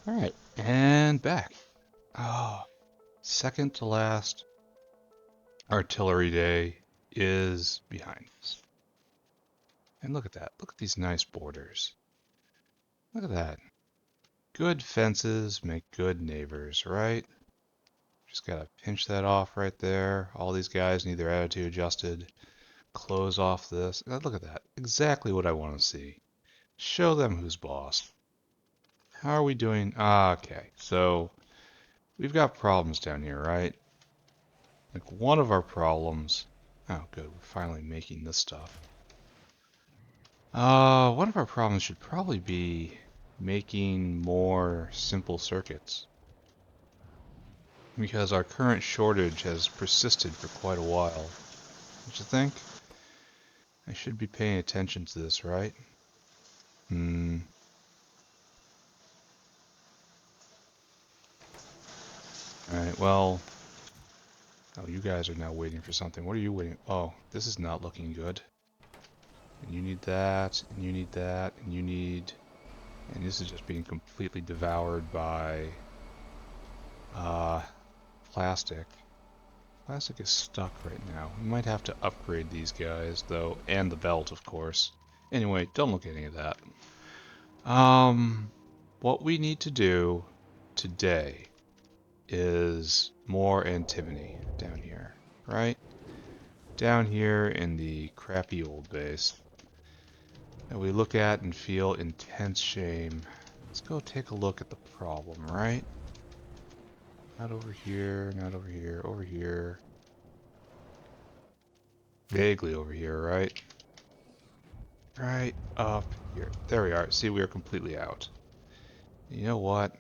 Alright, and back. Oh, second to last artillery day is behind us. And look at that. Look at these nice borders. Look at that. Good fences make good neighbors, right? Just gotta pinch that off right there. All these guys need their attitude adjusted. Close off this. Look at that. Exactly what I want to see. Show them who's boss. How are we doing? Okay, so we've got problems down here, right? Like one of our problems. Oh, good. We're finally making this stuff. One of our problems should probably be making more simple circuits. Because our current shortage has persisted for quite a while. Don't you think? I should be paying attention to this, right? Alright, well. Oh, you guys are now waiting for something. What are you waiting? Oh, this is not looking good. And you need that, and you need that, and you need... And this is just being completely devoured by plastic. Plastic is stuck right now. We might have to upgrade these guys, though, and the belt, of course. Anyway, don't look at any of that. What we need to do today is more antimony down here, right? Down here in the crappy old base that we look at and feel intense shame. Let's go take a look at the problem, right? Not over here, not over here, over here. Vaguely over here, right? Right up here. There we are. See, we are completely out. You know what?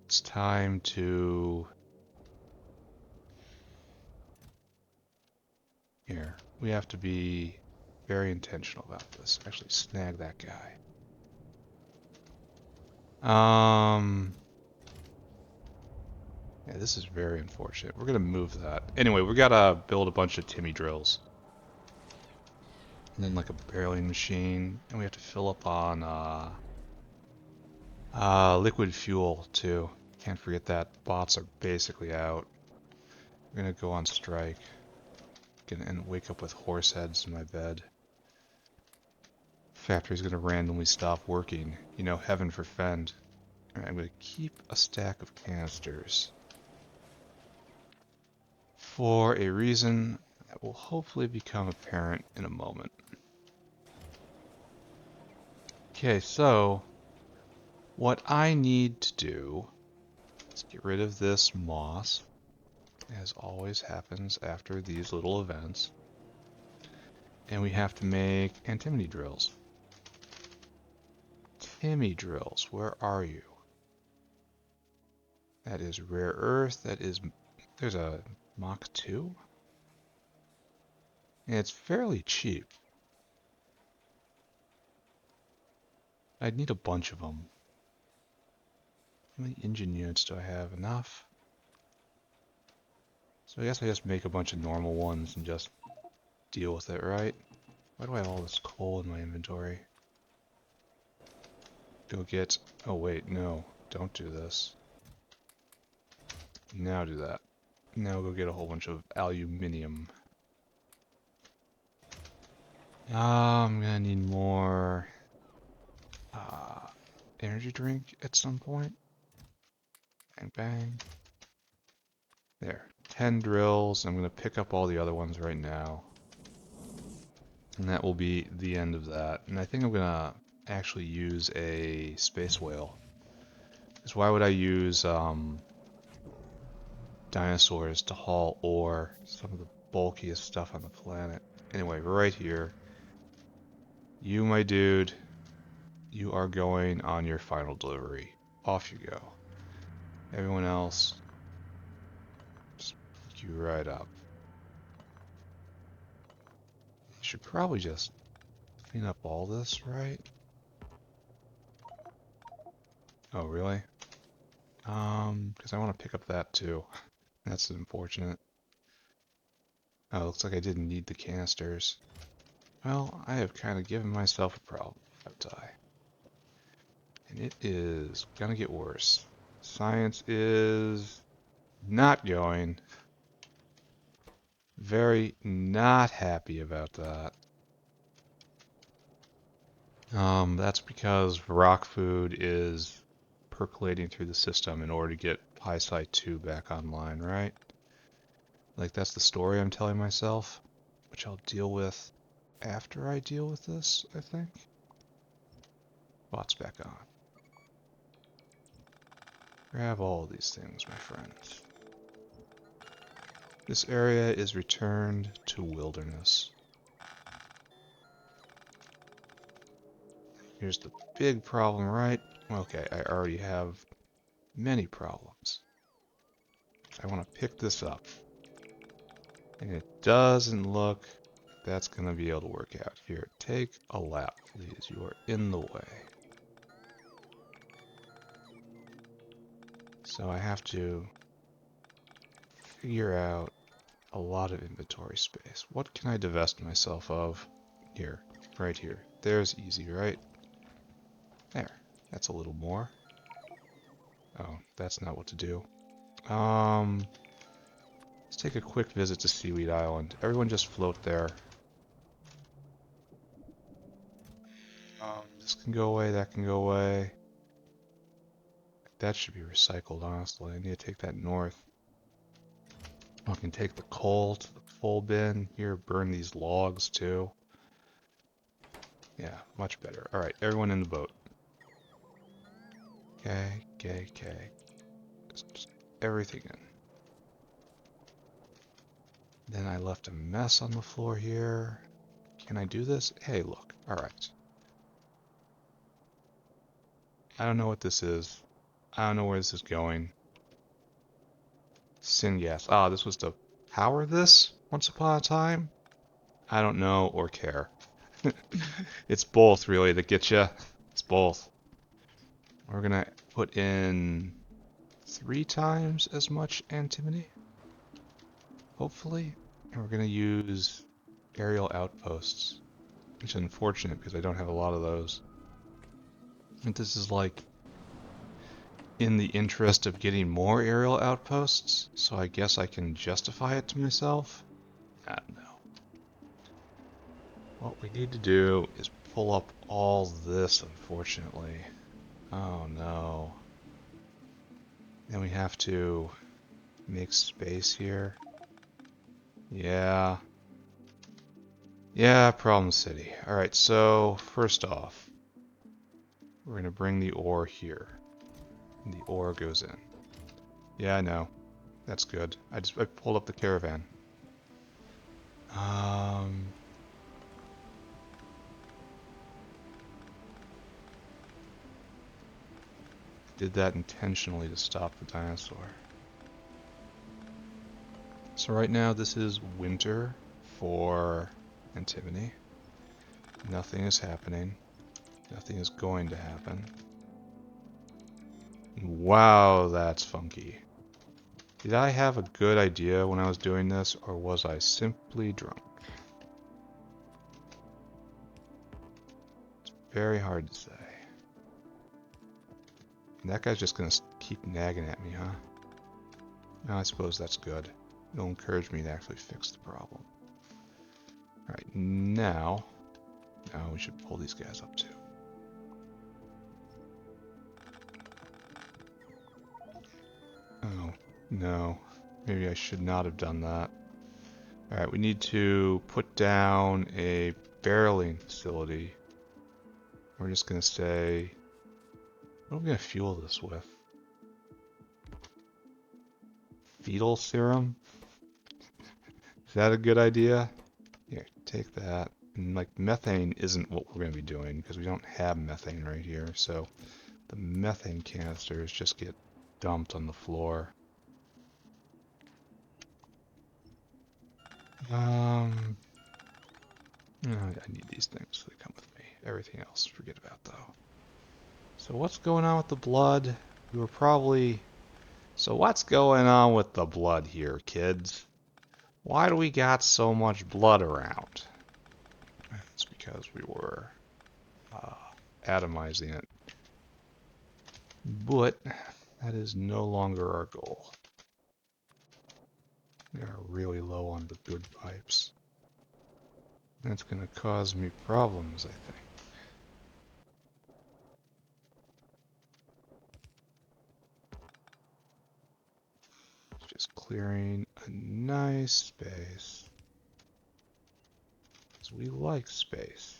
It's time to... Here. We have to be very intentional about this. Actually, snag that guy. Yeah, this is very unfortunate. We're gonna move that. Anyway, we gotta build a bunch of Timmy drills. And then like a barreling machine. And we have to fill up on liquid fuel too. Can't forget that. Bots are basically out. We're gonna go on strike. And wake up with horse heads in my bed. Factory's gonna randomly stop working. You know, heaven forfend. Alright, I'm gonna keep a stack of canisters. For a reason that will hopefully become apparent in a moment. Okay, so what I need to do is get rid of this moss, as always happens after these little events. And we have to make antimony drills. Timmy drills, where are you? That is rare earth, that is... There's a Mach 2? And it's fairly cheap. I'd need a bunch of them. How many engine units do I have? Enough? So I guess I just make a bunch of normal ones and just deal with it, right? Why do I have all this coal in my inventory? Go get... Oh wait, no. Don't do this. Now do that. Now go get a whole bunch of aluminium. I'm gonna need more... energy drink at some point. Bang bang. There. 10 drills. I'm gonna pick up all the other ones right now. And that will be the end of that. And I think I'm gonna actually use a space whale. Because why would I use dinosaurs to haul ore, some of the bulkiest stuff on the planet? Anyway, right here. You, my dude, you are going on your final delivery. Off you go. Everyone else, just pick you right up. You should probably just clean up all this, right? Oh, really? Because I want to pick up that too. That's unfortunate. Oh, looks like I didn't need the canisters. Well, I have kind of given myself a problem, haven't I? And It is gonna get worse. Science is not going. Very not happy about that. That's because rock food is percolating through the system in order to get Site 2 back online, right? Like, that's the story I'm telling myself, which I'll deal with after I deal with this, I think. Bot's back on. Grab all these things, my friends. This area is returned to wilderness. Here's the big problem, right? Okay, I already have many problems. I want to pick this up. And it doesn't look that's going to be able to work out. Here, take a lap, please. You are in the way. So I have to figure out a lot of inventory space. What can I divest myself of? Here, right here. There's easy, right? There. That's a little more. Oh, that's not what to do. Let's take a quick visit to Seaweed Island. Everyone just float there. This can go away, that can go away. That should be recycled, honestly. I need to take that north. I can take the coal to the coal bin. Here, burn these logs too. Yeah, much better. Alright, everyone in the boat. Okay. Just everything in. Then I left a mess on the floor here. Can I do this? Hey, look. Alright. I don't know what this is. I don't know where this is going. Syngas. Ah, this was to power this once upon a time? I don't know or care. It's both, really, that get you. It's both. We're gonna put in 3 times as much antimony, hopefully. And we're gonna use aerial outposts, which is unfortunate because I don't have a lot of those. And this is like in the interest of getting more aerial outposts, so I guess I can justify it to myself. I don't know. What we need to do is pull up all this, unfortunately. Oh no. Then we have to make space here. Yeah. Yeah, problem city. Alright, so first off, we're going to bring the ore here. And the ore goes in. Yeah, I know. That's good. I pulled up the caravan. Did that intentionally to stop the dinosaur. So right now this is winter for Antimony. Nothing is happening. Nothing is going to happen. Wow, that's funky. Did I have a good idea when I was doing this, or was I simply drunk? It's very hard to say. And that guy's just gonna keep nagging at me, huh? No, I suppose that's good. It'll encourage me to actually fix the problem. Alright, now we should pull these guys up too. Oh, no. Maybe I should not have done that. Alright, we need to put down a barreling facility. We're just going to say, what are we going to fuel this with? Fetal serum? Is that a good idea? Here, take that. And like methane isn't what we're going to be doing because we don't have methane right here. So the methane canisters just get dumped on the floor. I need these things, so they come with me. Everything else, forget about though. So what's going on with the blood? We were probably... So what's going on with the blood here, kids? Why do we got so much blood around? It's because we were atomizing it. But that is no longer our goal. We are really low on the good pipes. That's going to cause me problems, I think. Just clearing a nice space. Because we like space.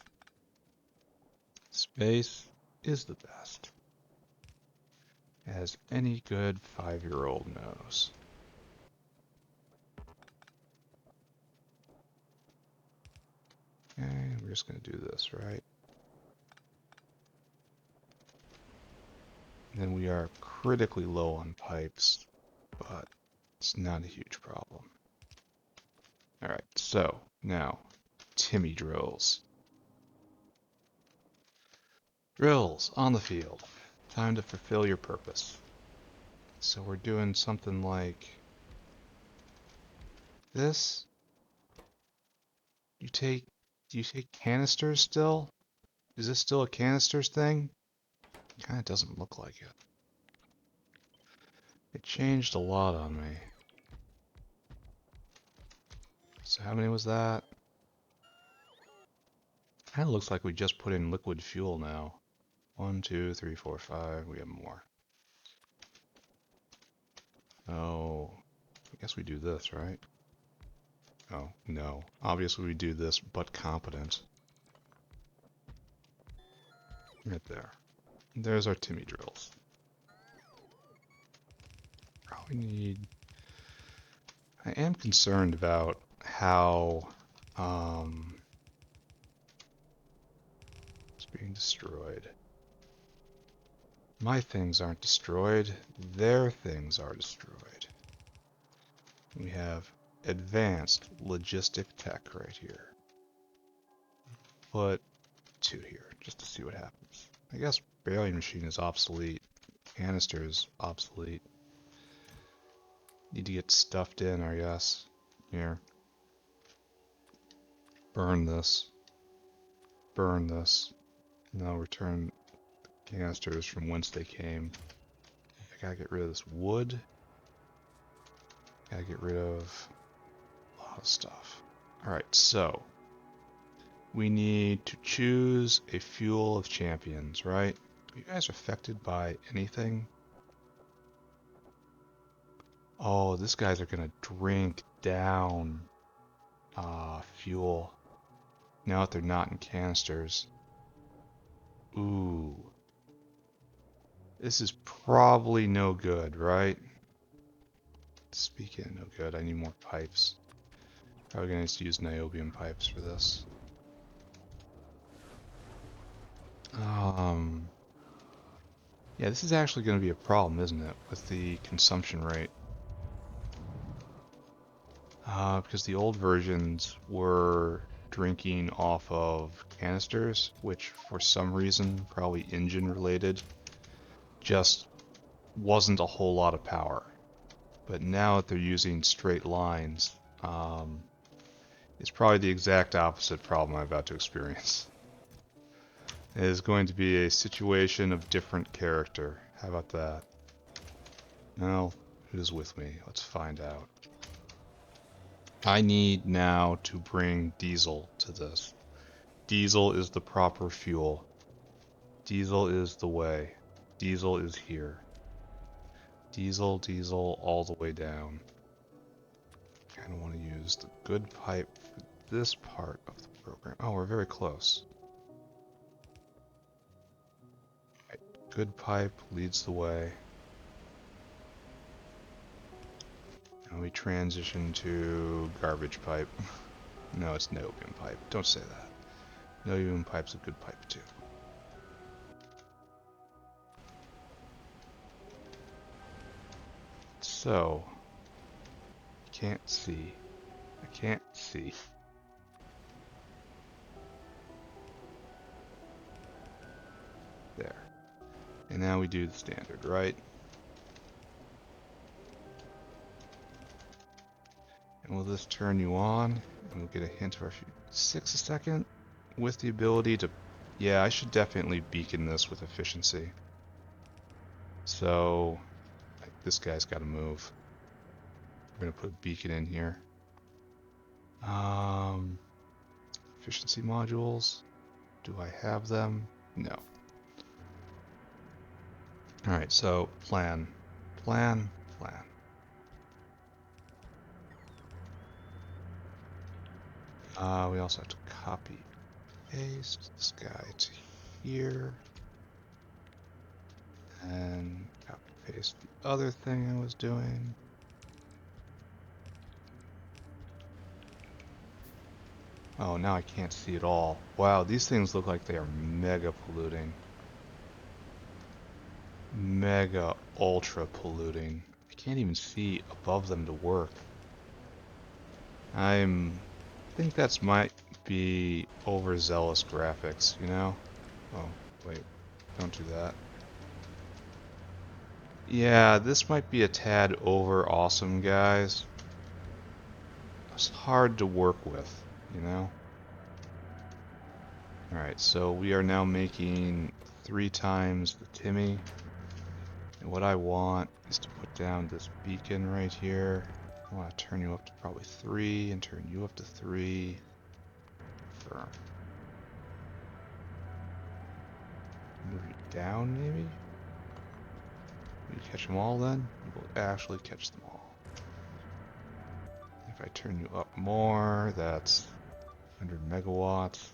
Space is the best. As any good 5-year-old knows. Okay, we're just going to do this, right? And then we are critically low on pipes, but it's not a huge problem. Alright, so now, Timmy drills. Drills on the field. Time to fulfill your purpose. So we're doing something like this. Do you take canisters still? Is this still a canisters thing? Kinda doesn't look like it. It changed a lot on me. So how many was that? Kinda looks like we just put in liquid fuel now. 1, 2, 3, 4, 5. We have more. Oh, I guess we do this, right? Oh, no. Obviously we do this, but competent. Right there. There's our Timmy drills. Probably need... I am concerned about how it's being destroyed. My things aren't destroyed, their things are destroyed. We have advanced logistic tech right here. Put 2 here, just to see what happens. I guess baling machine is obsolete. Canister is obsolete. Need to get stuffed in, I guess. Here. Burn this. Burn this. Now return canisters from whence they came. I gotta get rid of this wood. Gotta get rid of a lot of stuff. Alright, so we need to choose a fuel of champions, right? Are you guys affected by anything? Oh, these guys are gonna drink down fuel now that they're not in canisters. Ooh. This is probably no good, right? Speaking of no good, I need more pipes. Probably gonna need to use niobium pipes for this. Yeah, this is actually going to be a problem, isn't it, with the consumption rate? Because the old versions were drinking off of canisters, which for some reason, probably engine related, just wasn't a whole lot of power. But now that they're using straight lines, it's probably the exact opposite problem I'm about to experience. It is going to be a situation of different character. How about that? Well, who's with me? Let's find out. I need now to bring diesel to this. Diesel is the proper fuel. Diesel is the way. Diesel is here. Diesel, diesel, all the way down. I kind of want to use the good pipe for this part of the program. Oh, we're very close. Right. Good pipe leads the way. And we transition to garbage pipe. No, it's niobium pipe. Don't say that. Niobium pipe's a good pipe too. So, can't see. I can't see. There. And now we do the standard, right? And will this turn you on? And we'll get a hint of our 6 a second with the ability to... Yeah, I should definitely beacon this with efficiency. So this guy's got to move. We're going to put a beacon in here. Efficiency modules. Do I have them? No. Alright, so plan. Plan. We also have to copy paste this guy to here. And copy paste the other thing I was doing. Oh, now I can't see it all. Wow, these things look like they are mega polluting. Mega ultra polluting. I can't even see above them to work. I think that's might be overzealous graphics, you know? Oh, wait, don't do that. Yeah, this might be a tad over awesome, guys. It's hard to work with, you know? Alright, so we are now making 3 times the Timmy. And what I want is to put down this beacon right here. I want to turn you up to probably 3 and turn you up to 3. Confirm. Move you down, maybe? You catch them all then? You will actually catch them all. If I turn you up more, that's 100 megawatts.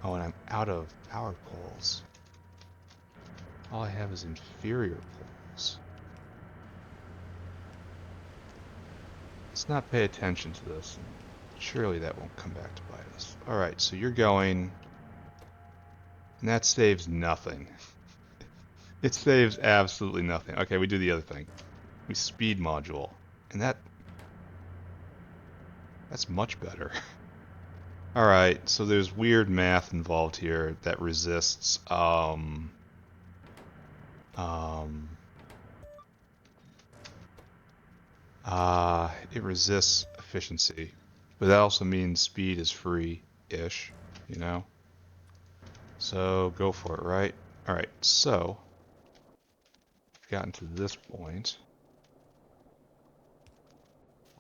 Oh, and I'm out of power poles. All I have is inferior poles. Let's not pay attention to this. Surely that won't come back to bite us. Alright, so you're going... And that saves nothing. It saves absolutely nothing. Okay, we do the other thing. We speed module. And that's much better. Alright, so there's weird math involved here that resists, it resists efficiency. But that also means speed is free-ish, you know? So, go for it, right? Alright, so... we've gotten to this point.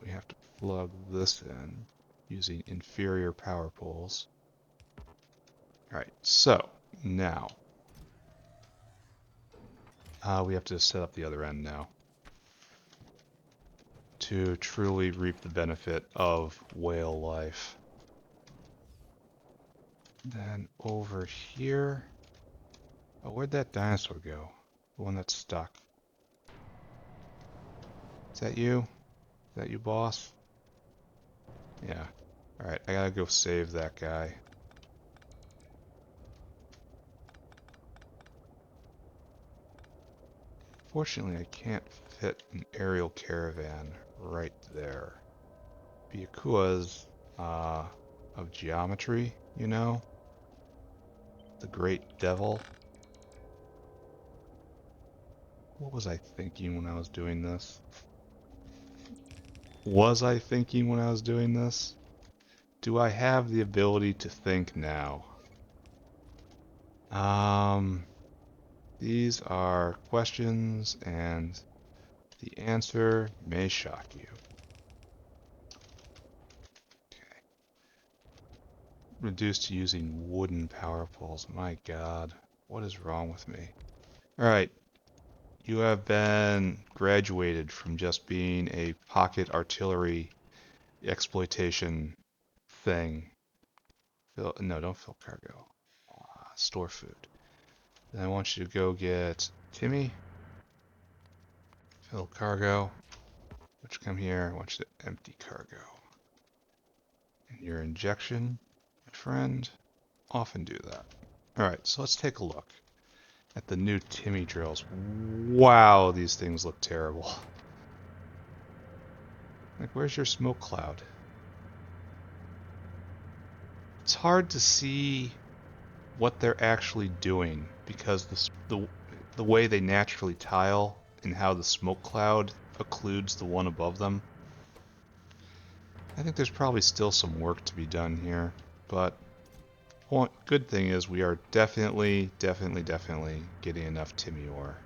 We have to plug this in using inferior power poles. Alright, so, now... we have to set up the other end now. To truly reap the benefit of whale life. Then over here... oh, where'd that dinosaur go? The one that's stuck. Is that you? Is that you, boss? Yeah. Alright, I gotta go save that guy. Fortunately, I can't fit an aerial caravan right there. Because of geometry, you know? The great devil. What was I thinking when I was doing this? Was I thinking when I was doing this? Do I have the ability to think now? These are questions, and the answer may shock you. Okay. Reduced to using wooden power poles. My God, what is wrong with me? Alright. You have been graduated from just being a pocket artillery exploitation thing. No, don't fill cargo. Store food. Then I want you to go get Timmy. Fill cargo. Which come here. I want you to empty cargo. And your injection, my friend, often do that. Alright, so let's take a look at the new Timmy drills. Wow, these things look terrible. Like, where's your smoke cloud? It's hard to see what they're actually doing because the way they naturally tile and how the smoke cloud occludes the one above them. I think there's probably still some work to be done here, but one good thing is we are definitely getting enough Timmy ore.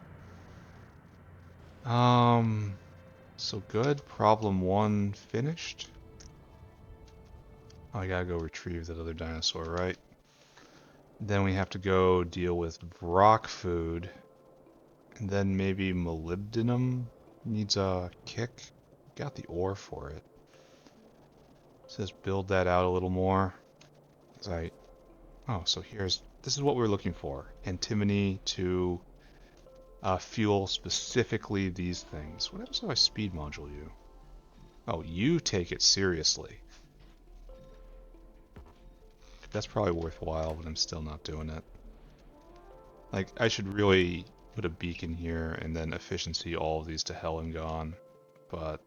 So good. Problem 1 finished. Oh, I gotta go retrieve that other dinosaur, right? Then we have to go deal with Vrauks food. And then maybe molybdenum needs a kick. Got the ore for it. So let's build that out a little more. Oh, so this is what we're looking for. Antimony to fuel specifically these things. What happens if I speed module you? Oh, you take it seriously. That's probably worthwhile, but I'm still not doing it. Like, I should really put a beacon here and then efficiency all of these to hell and gone. But,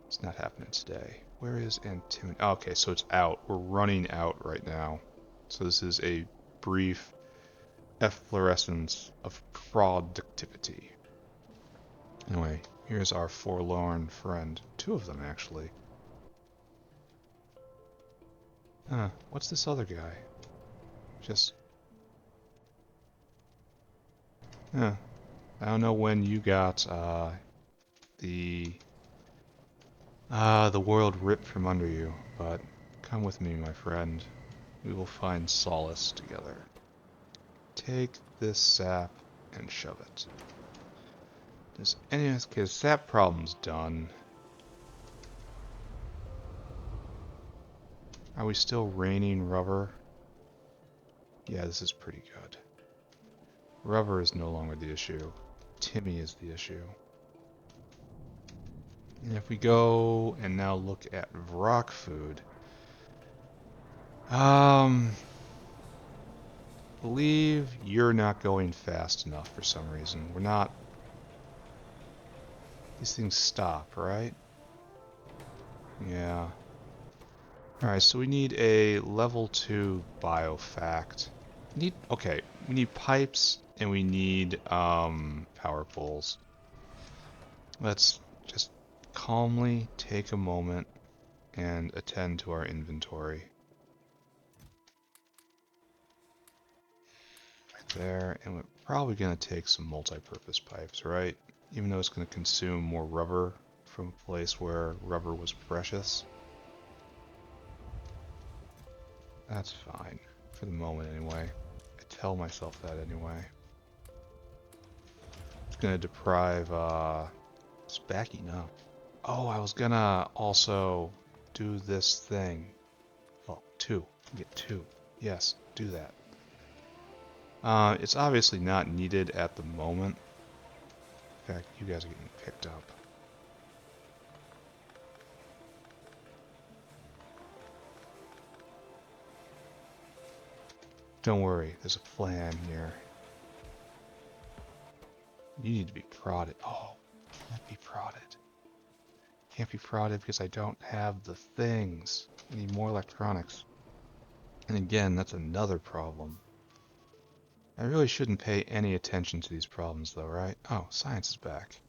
it's not happening today. Where is antimony? Oh, okay, so it's out. We're running out right now. So this is a brief efflorescence of productivity. Anyway, here's our forlorn friend. 2 of them, actually. What's this other guy? Just... I don't know when you got, the world ripped from under you, but come with me, my friend. We will find solace together. Take this sap and shove it. Okay, sap problem's done. Are we still raining rubber? Yeah, this is pretty good. Rubber is no longer the issue. Timmy is the issue. And if we go and now look at Vrauks food, believe you're not going fast enough for some reason. We're not. These things stop, right? Yeah. Alright, so we need a level 2 biofact. Okay, we need pipes and we need power poles. Let's just calmly take a moment and attend to our inventory. Right there, and we're probably going to take some multi-purpose pipes, right? Even though it's going to consume more rubber from a place where rubber was precious. That's fine, for the moment anyway. I tell myself that anyway. It's going to deprive, it's backing up. Oh, I was gonna also do this thing. Oh, 2. Get 2. Yes, do that. It's obviously not needed at the moment. In fact, you guys are getting picked up. Don't worry, there's a plan here. You need to be prodded. Oh, can't be prodded. Can't be prodded because I don't have the things. I need more electronics. And again, that's another problem. I really shouldn't pay any attention to these problems though, right? Oh, science is back.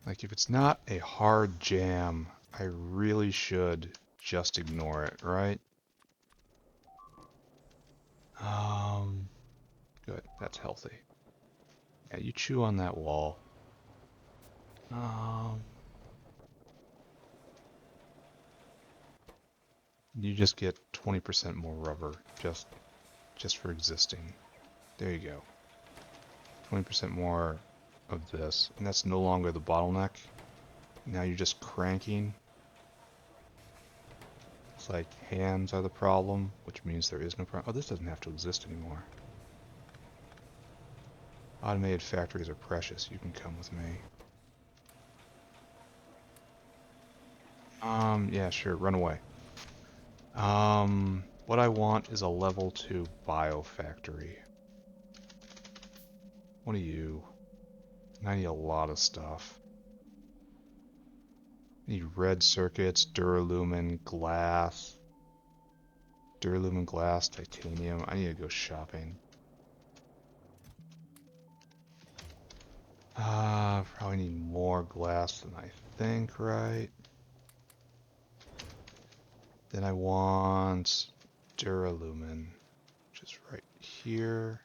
Like, if it's not a hard jam, I really should just ignore it, right? Good. That's healthy. Yeah, you chew on that wall. You just get 20% more rubber, just for existing. There you go. 20% more of this, and that's no longer the bottleneck. Now you're just cranking. It's like hands are the problem, which means there is no problem. Oh, this doesn't have to exist anymore. Automated factories are precious. You can come with me. Yeah, sure. Run away. What I want is a level 2 biofactory. What are you? I need a lot of stuff. I need red circuits, duralumin, glass. Duralumin, glass, titanium. I need to go shopping. Probably need more glass than I think, right? Then I want duralumin, which is right here.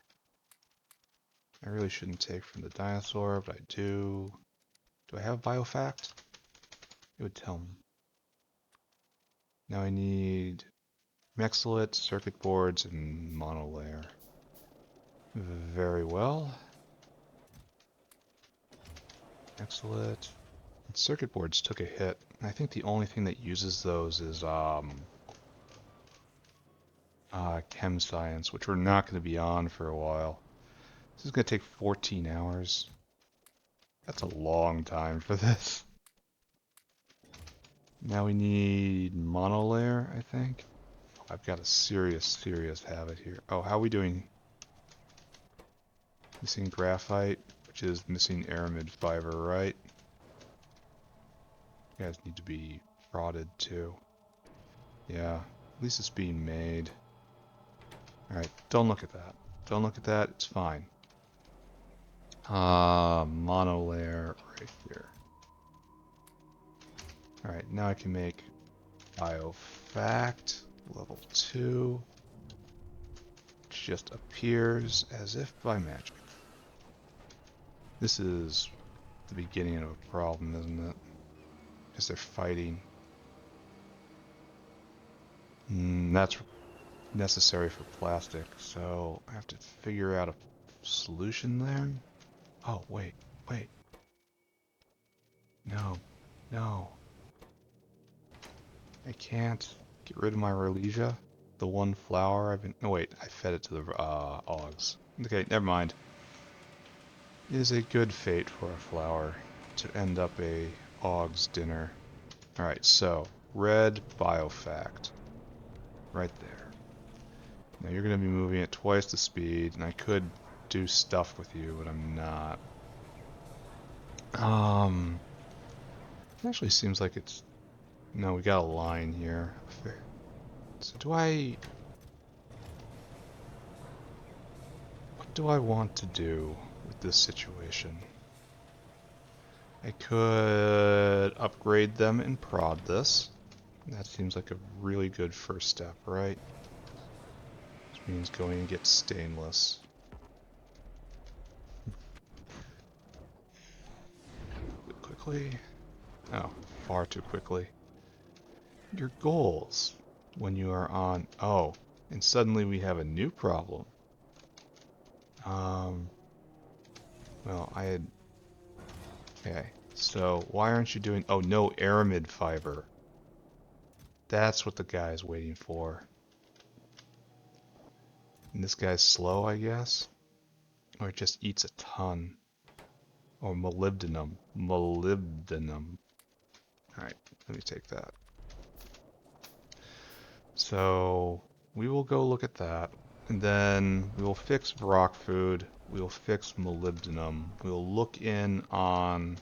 I really shouldn't take from the dinosaur, but I do. Do I have biofact? It would tell me. Now I need mexilate, circuit boards, and monolayer. Very well. Mexilate. Circuit boards took a hit. I think the only thing that uses those is chem science, which we're not going to be on for a while. This is going to take 14 hours. That's a long time for this. Now we need monolayer, I think. I've got a serious habit here. Oh, how are we doing? Missing graphite, which is missing aramid fiber, right? You guys need to be frauded too. Yeah, at least it's being made. Alright, don't look at that. Don't look at that, it's fine. Monolayer right here. Alright, now I can make biofact level 2, which just appears as if by magic. This is the beginning of a problem, isn't it? Because they're fighting. That's necessary for plastic, so I have to figure out a solution there. Oh, wait. No. I can't get rid of my Rholesia. The one flower I've been... No, wait, I fed it to the Augs. Okay, never mind. It is a good fate for a flower to end up a Augs dinner. Alright, so, red biofact. Right there. Now you're going to be moving at twice the speed, and I could do stuff with you, but I'm not. It actually seems like it's... No, we got a line here. So what do I want to do with this situation? I could upgrade them and prod this. That seems like a really good first step, right? Which means going and get stainless. Quickly. Oh, far too quickly. Your goals when you are on... Oh, and suddenly we have a new problem. Well, I had... Okay, so why aren't you doing... Oh, no aramid fiber. That's what the guy is waiting for. And this guy's slow, I guess? Or it just eats a ton. Or molybdenum. Molybdenum. Alright, let me take that. So, we will go look at that. And then we will fix Vrauks food. We will fix molybdenum. We will look in on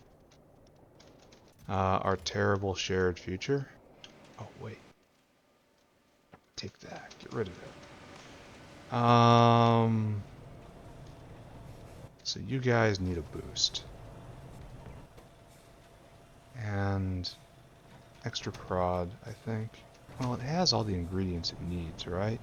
our terrible shared future. Oh, wait. Take that. Get rid of it. So you guys need a boost. And extra prod, I think. Well, it has all the ingredients it needs, right?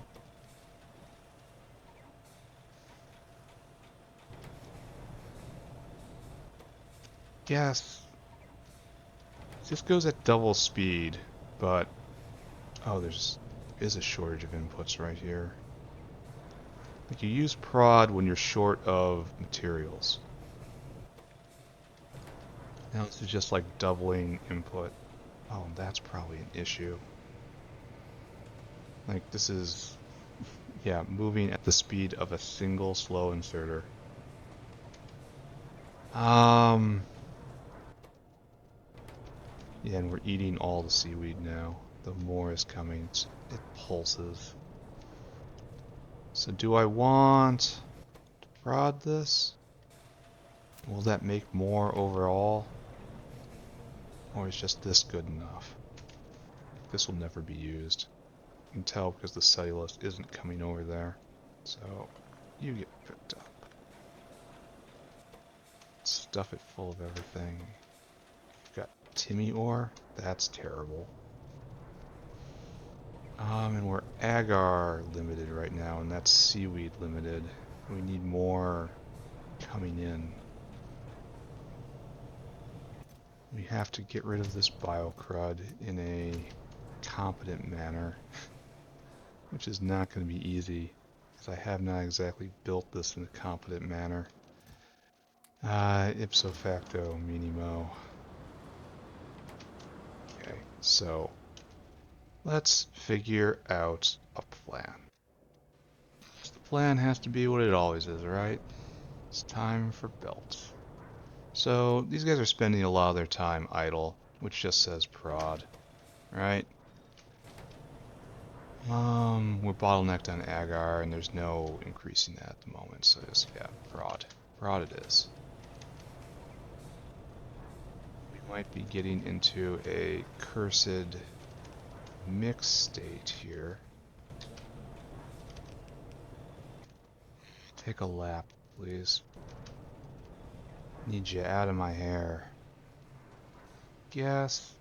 Yes. This goes at double speed, but... Oh, there is a shortage of inputs right here. Like, you use prod when you're short of materials. Now this is just like doubling input. Oh, that's probably an issue. Like, this is... Yeah, moving at the speed of a single slow inserter. Yeah, and we're eating all the seaweed now. The more is coming. It pulses. So do I want to prod this? Will that make more overall? Or is just this good enough? This will never be used. You can tell because the cellulose isn't coming over there. So you get picked up. Stuff it full of everything. You've got Timmy ore. That's terrible. And we're agar limited right now, and that's seaweed limited. We need more coming in. We have to get rid of this biocrud in a competent manner, which is not going to be easy, because I have not exactly built this in a competent manner. Ipso facto minimo. Okay, so let's figure out a plan. The plan has to be what it always is, right? It's time for belts. So these guys are spending a lot of their time idle, which just says prod, right? We're bottlenecked on agar, and there's no increasing that at the moment, so just, yeah, prod. Prod it is. We might be getting into a cursed mix state here. Take a lap, please. Need you out of my hair. Guess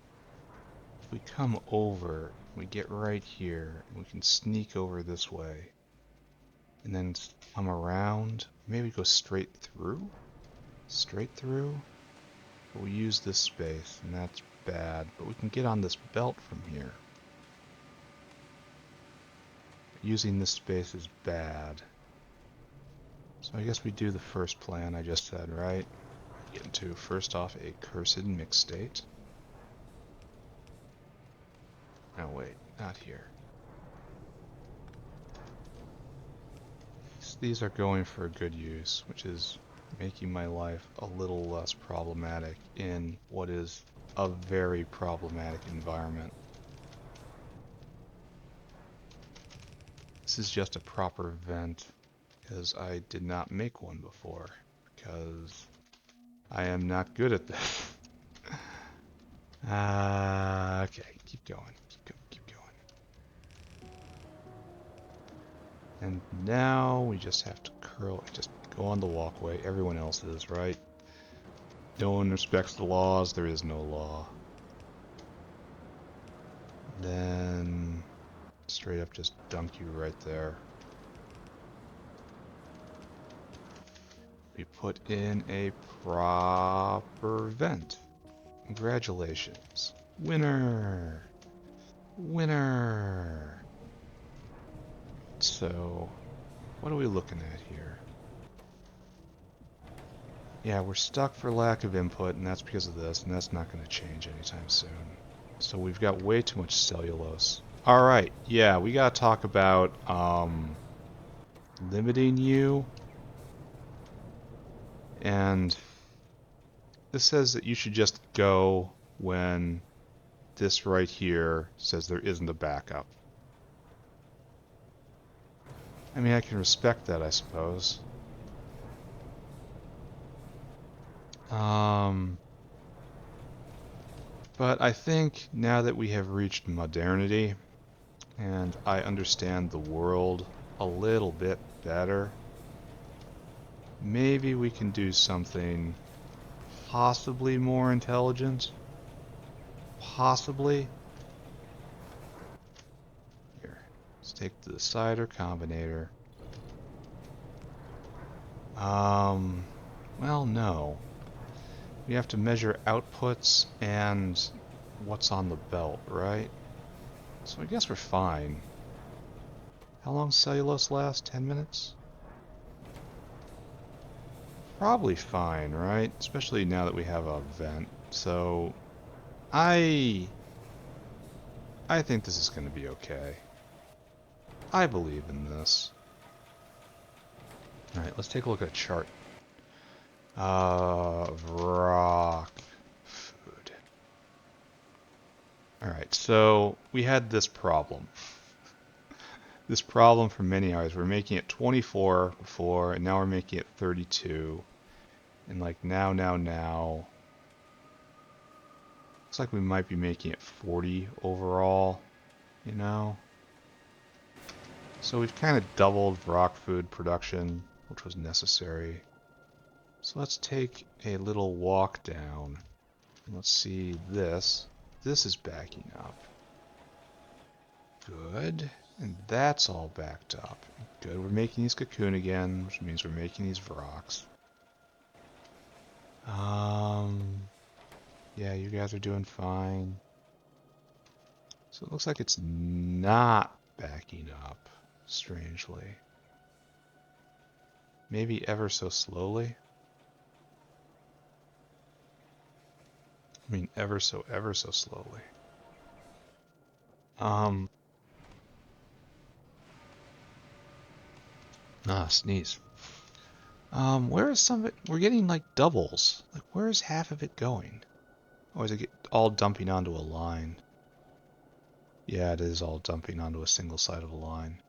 if we come over, we get right here, and we can sneak over this way, and then come around. Maybe go straight through? Straight through? But we use this space, and that's bad. But we can get on this belt from here. Using this space is bad. So I guess we do the first plan I just said, right? Get into, first off, a cursed mix state. No, wait, not here. These are going for a good use, which is making my life a little less problematic in what is a very problematic environment. This is just a proper vent, because I did not make one before, because I am not good at this. Okay, keep going, keep going. And now we just have to just go on the walkway. Everyone else is, right? No one respects the laws, there is no law. Then straight up just dunk you right there. We put in a proper vent. Congratulations. Winner! Winner! So, what are we looking at here? Yeah, we're stuck for lack of input, and that's because of this, and that's not going to change anytime soon. So we've got way too much cellulose. Alright, yeah, we gotta talk about limiting you. And this says that you should just go when this right here says there isn't a backup. I mean, I can respect that, I suppose. But I think now that we have reached modernity, and I understand the world a little bit better, maybe we can do something possibly more intelligent. Possibly. Here, let's take the decider combinator. Well, no. We have to measure outputs and what's on the belt, right? So I guess we're fine. How long does cellulose last? 10 minutes? Probably fine, right? Especially now that we have a vent. So I think this is going to be okay. I believe in this. Alright, let's take a look at a chart. Vrauks food. Alright, so we had this problem. This problem for many hours. We're making it 24 before, and now we're making it 32. And like now. Looks like we might be making it 40 overall, you know? So we've kind of doubled Vrauks food production, which was necessary. So let's take a little walk down. Let's see this. This is backing up. Good. And that's all backed up. Good. We're making these cocoon again, which means we're making these Vrauks. Yeah, you guys are doing fine. So it looks like it's not backing up, strangely. Maybe ever so slowly. I mean, ever so slowly. Sneeze. Where is some of it? We're getting like doubles. Like, where is half of it going? Or is it all dumping onto a line? Yeah, it is all dumping onto a single side of a line.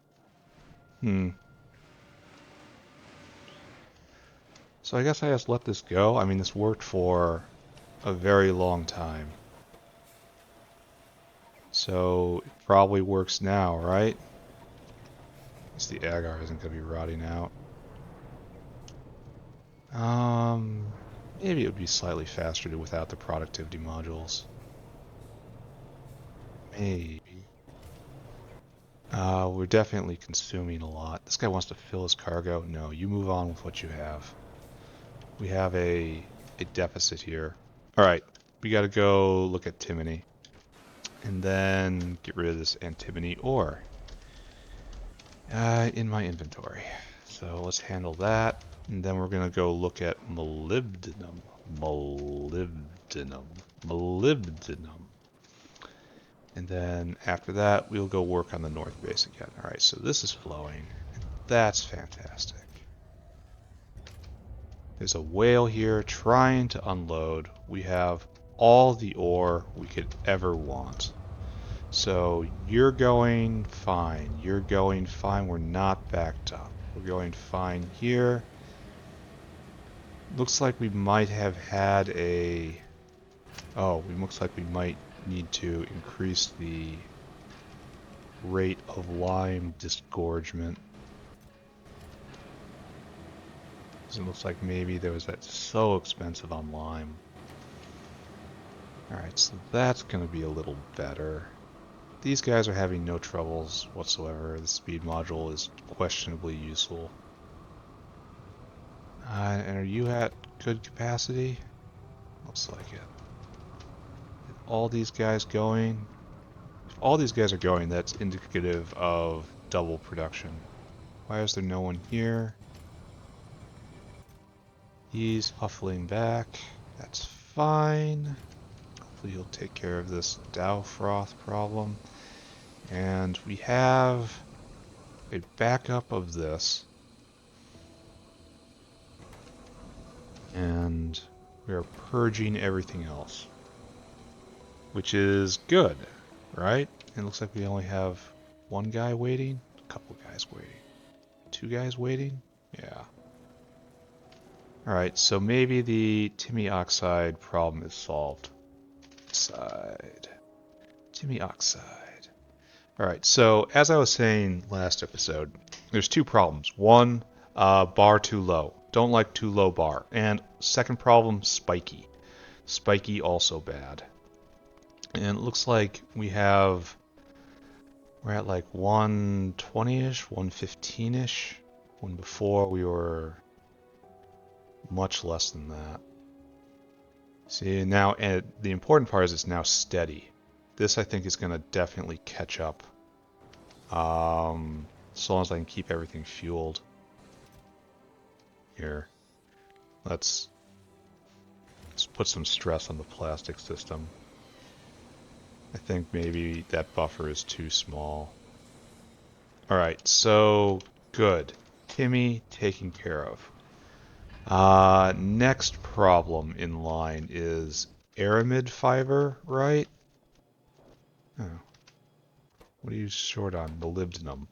So I guess I just let this go. I mean, this worked for a very long time. So it probably works now, right? At least the agar isn't going to be rotting out. Maybe it would be slightly faster without the productivity modules. Maybe. We're definitely consuming a lot. This guy wants to fill his cargo. No, you move on with what you have. We have a deficit here. Alright, we gotta go look at antimony. And then get rid of this antimony ore in my inventory. So let's handle that. And then we're gonna go look at molybdenum. Molybdenum. And then after that, we'll go work on the north base again. Alright, so this is flowing. That's fantastic. There's a whale here trying to unload. We have all the ore we could ever want. So you're going fine. You're going fine. We're not backed up. We're going fine here. Looks like we might have had a... Oh, it looks like we might need to increase the rate of lime disgorgement. Because it looks like maybe there was that so expensive on lime. Alright, so that's going to be a little better. These guys are having no troubles whatsoever. The speed module is questionably useful. And are you at good capacity? Looks like it. All these guys going? If all these guys are going, that's indicative of double production. Why is there no one here? He's huffling back. That's fine. Hopefully he'll take care of this Dow froth problem. And we have a backup of this. And we are purging everything else. Which is good, right? It looks like we only have one guy waiting, a couple guys waiting, two guys waiting. Yeah. Alright, so maybe the Timmy oxide problem is solved. Timmy oxide. Alright, so as I was saying last episode, there's two problems. One, bar too low. Don't like too low bar. And second problem, spiky. Spiky also bad. And it looks like we're at like 120-ish, 115-ish, when before we were much less than that. See, now, and the important part is it's now steady. This, I think, is going to definitely catch up. So long as I can keep everything fueled. Here. Let's put some stress on the plastic system. I think maybe that buffer is too small. Alright, so good. Timmy taken care of. Next problem in line is aramid fiber, right? Oh. What are you short on? Molybdenum.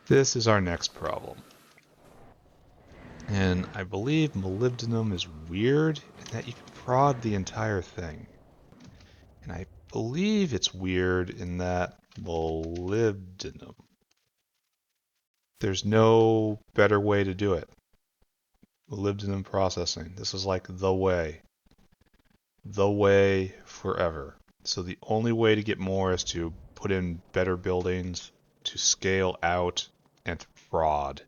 This is our next problem. And I believe molybdenum is weird in that you can prod the entire thing. And I believe it's weird in that molybdenum. There's no better way to do it. Molybdenum processing. This is like the way. The way forever. So the only way to get more is to put in better buildings, to scale out, and to prod.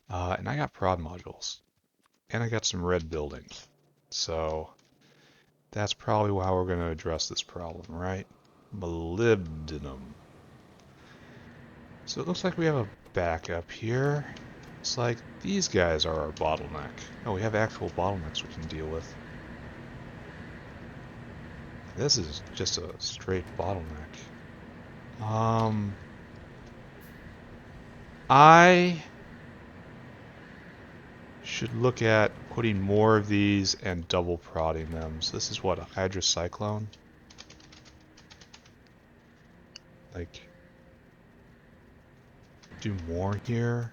And I got prod modules. And I got some red buildings. So that's probably how we're going to address this problem, right? Molybdenum. So it looks like we have a backup here. It's like these guys are our bottleneck. Oh, we have actual bottlenecks we can deal with. This is just a straight bottleneck. I should look at putting more of these and double prodding them. So this is what, a hydrocyclone? Like, do more here?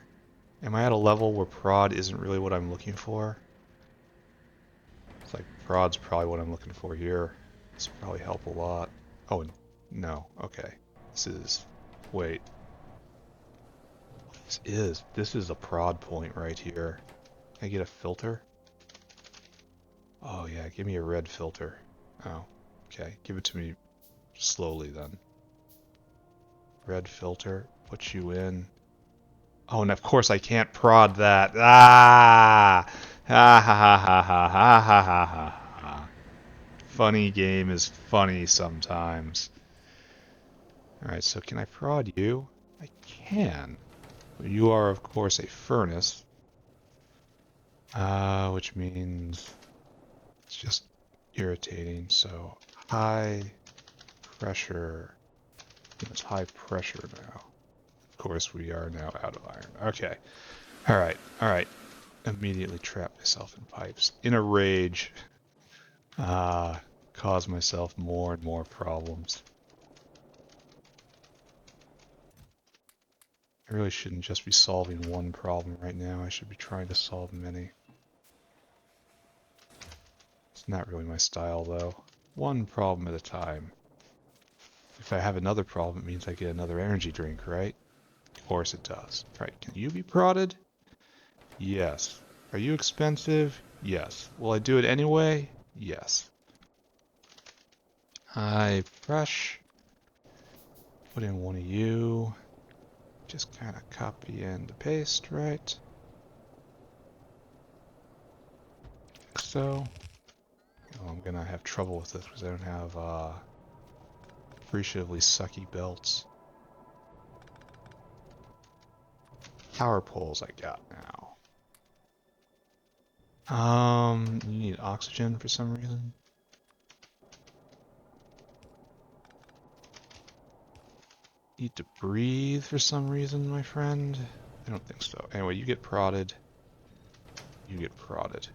Am I at a level where prod isn't really what I'm looking for? It's like prod's probably what I'm looking for here. This will probably help a lot. Oh, no. Okay. This is... Wait. This is a prod point right here. Can I get a filter? Oh yeah, give me a red filter. Oh, okay. Give it to me slowly then. Red filter, put you in. Oh, and of course I can't prod that. Ah! Ha ha ha ha ha ha ha ha ha. Funny game is funny sometimes. Alright, so can I prod you? I can. You are, of course, a furnace. Which means it's just irritating. So high pressure. It's high pressure now. Of course, we are now out of iron. Okay. Alright, alright. Immediately trap myself in pipes. In a rage. Cause myself more and more problems. I really shouldn't just be solving one problem right now. I should be trying to solve many. It's not really my style, though. One problem at a time. If I have another problem, it means I get another energy drink, right? Of course it does. Right, can you be prodded? Yes. Are you expensive? Yes. Will I do it anyway? Yes. High press. Put in one of you. Just kind of copy and paste, right? Like so. Oh, I'm gonna have trouble with this because I don't have appreciatively sucky belts. Power poles I got now. You need oxygen for some reason. Need to breathe for some reason, my friend? I don't think so. Anyway, you get prodded. You get prodded.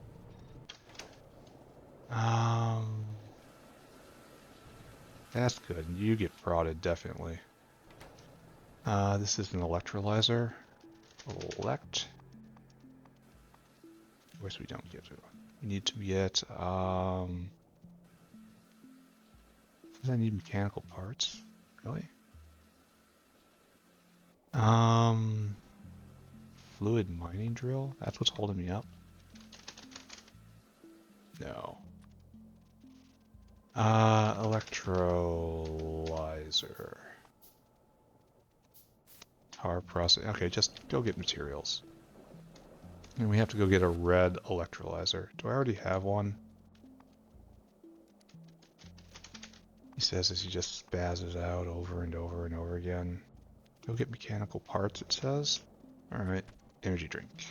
That's good. You get prodded, definitely. This is an electrolyzer. Elect. Of course we don't get it. We need to get, does I need mechanical parts? Really? Fluid mining drill? That's what's holding me up? No. Electrolyzer. Power process. Okay, just go get materials. And we have to go get a red electrolyzer. Do I already have one? He says as he just spazzes out over and over and over again. Go get mechanical parts, it says. Alright, energy drink.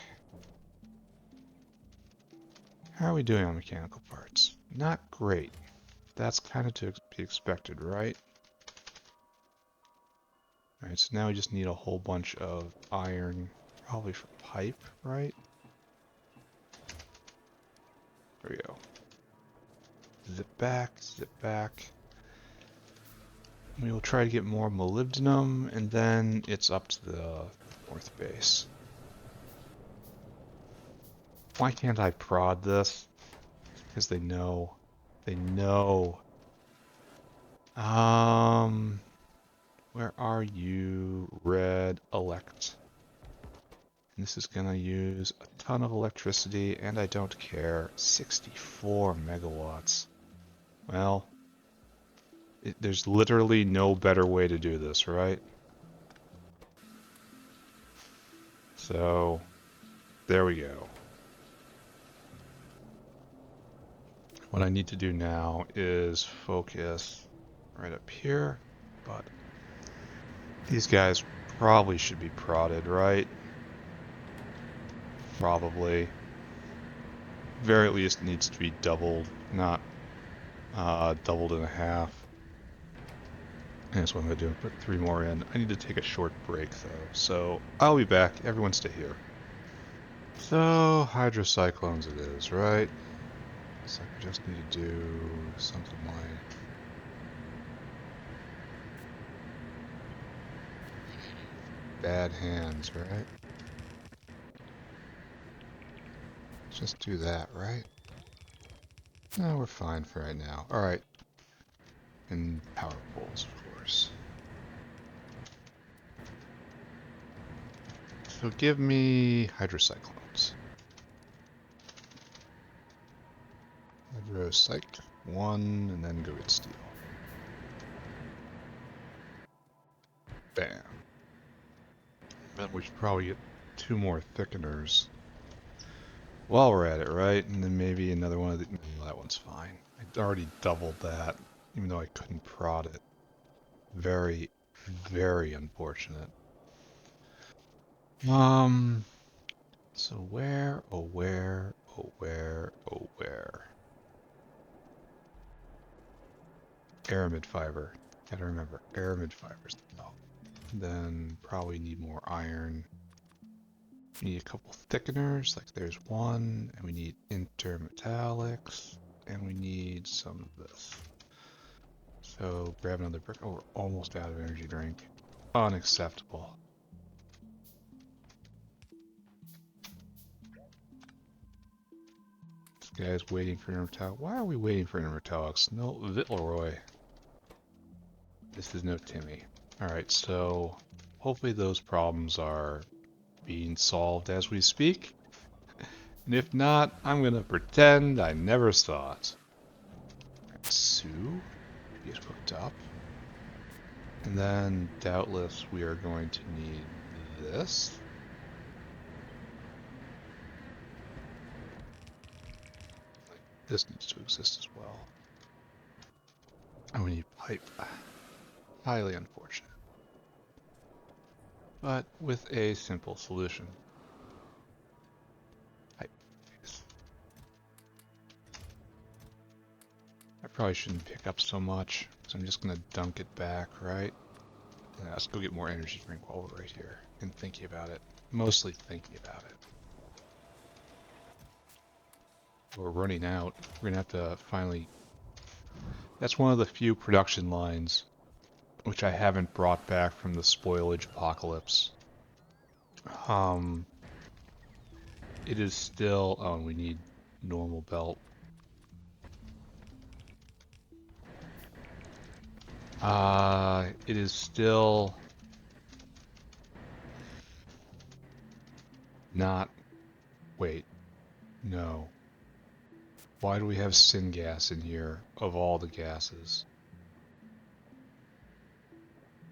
How are we doing on mechanical parts? Not great. That's kind of to be expected, right? Alright, so now we just need a whole bunch of iron, probably for pipe, right? There we go. Zip back, zip back. We will try to get more molybdenum, and then it's up to the north base. Why can't I prod this? Because they know. They know. Where are you? Red elect. And this is gonna use a ton of electricity, and I don't care. 64 megawatts. Well, there's literally no better way to do this, right? So, there we go. What I need to do now is focus right up here, but these guys probably should be prodded, right? Probably. Very least needs to be doubled, not doubled and a half. And that's what I'm going to do. Put 3 more in. I need to take a short break, though. So I'll be back. Everyone stay here. So, hydrocyclones it is, right? So I just need to do something like... bad hands, right? Just do that, right? No, we're fine for right now. Alright. And power poles, of course. So give me hydrocyclones. Hydrocyc 1, and then go get steel. Bam. Then we should probably get 2 more thickeners while we're at it, right? And then maybe another one of the... No, that one's fine. I already doubled that, even though I couldn't prod it. Very, very unfortunate. So where, oh where, oh where, oh where? Aramid fiber. Gotta remember, aramid fiber's the belt. Then probably need more iron. We need a couple thickeners, like there's one, and we need intermetallics, and we need some of this. So grab another brick. Oh, we're almost out of energy drink. Unacceptable. This guy's waiting for intermetallic. Why are we waiting for intermetallics? No, Vitleroy. This is no Timmy. Alright, so hopefully those problems are being solved as we speak. And if not, I'm gonna pretend I never saw it. Right, Sue, get hooked up. And then, doubtless, we are going to need this. This needs to exist as well. And we need pipe. Highly unfortunate. But with a simple solution. Pipe. I probably shouldn't pick up so much, so I'm just gonna dunk it back, right? Yeah, let's go get more energy drink while we're right here and thinking about it. Mostly thinking about it. We're running out. We're gonna have to finally... That's one of the few production lines which I haven't brought back from the spoilage apocalypse. It is still... Oh, we need normal belt. It is still... not... Wait. No. Why do we have syngas in here, of all the gases?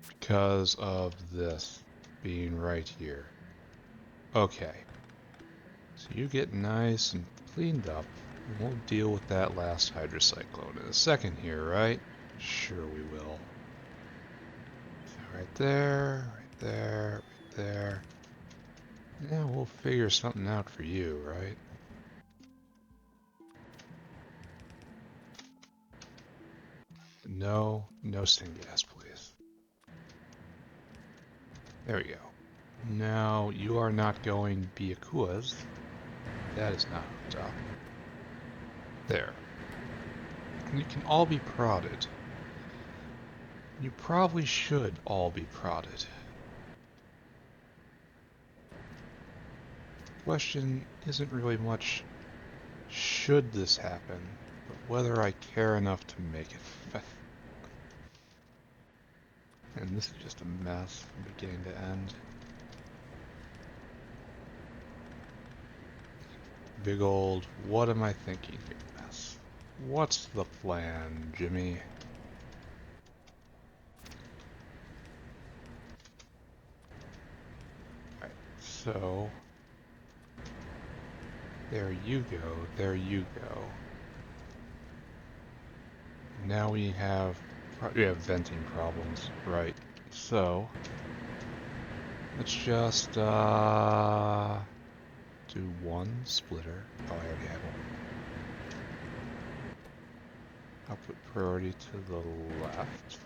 Because of this being right here. Okay. So you get nice and cleaned up, and we'll deal with that last hydrocyclone in a second here, right? Sure we will. So right there, right there, right there. Yeah, we'll figure something out for you, right? No syngas, please. There we go. Now, you are not going Biakuas. That is not hooked up. There. And you can all be prodded. You probably should all be prodded. The question isn't really much, should this happen, but whether I care enough to make it. And this is just a mess from beginning to end. Big old, what am I thinking here mess. What's the plan, Jimmy? Alright, So, there you go, there you go. Now we have venting problems, right? So, let's just do one splitter. Oh, I already have one. I'll put priority to the left.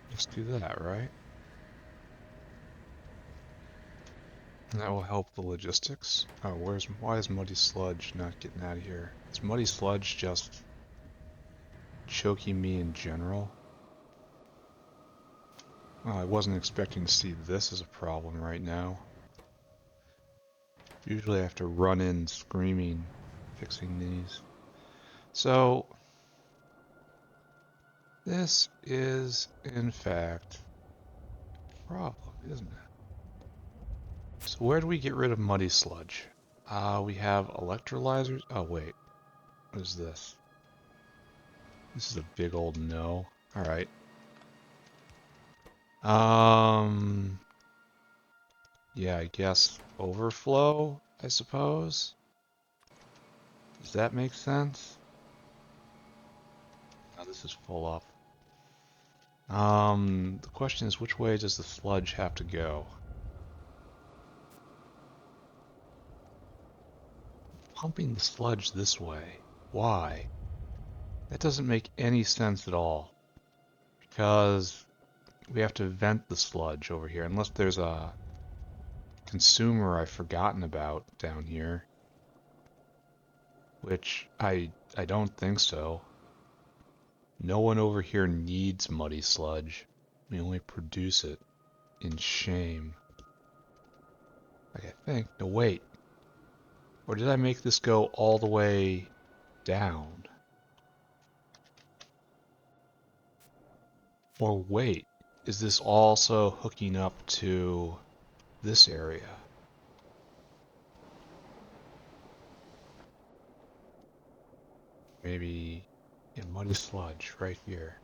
Let's do that, right? And that will help the logistics. Oh, why is Muddy Sludge not getting out of here? Is Muddy Sludge just choking me in general? Well, I wasn't expecting to see this as a problem right now. Usually I have to run in screaming, fixing these. So, this is, in fact, a problem, isn't it? So where do we get rid of Muddy Sludge? We have electrolyzers. Oh, wait. What is this? This is a big old no. Alright. Yeah, I guess overflow, I suppose? Does that make sense? Oh, this is full up. The question is, which way does the sludge have to go? Pumping the sludge this way. Why? That doesn't make any sense at all. Because we have to vent the sludge over here, unless there's a consumer I've forgotten about down here. Which I don't think so. No one over here needs muddy sludge. We only produce it in shame. Like I think. No, wait. Or did I make this go all the way down? Or wait, is this also hooking up to this area? Maybe muddy sludge right here.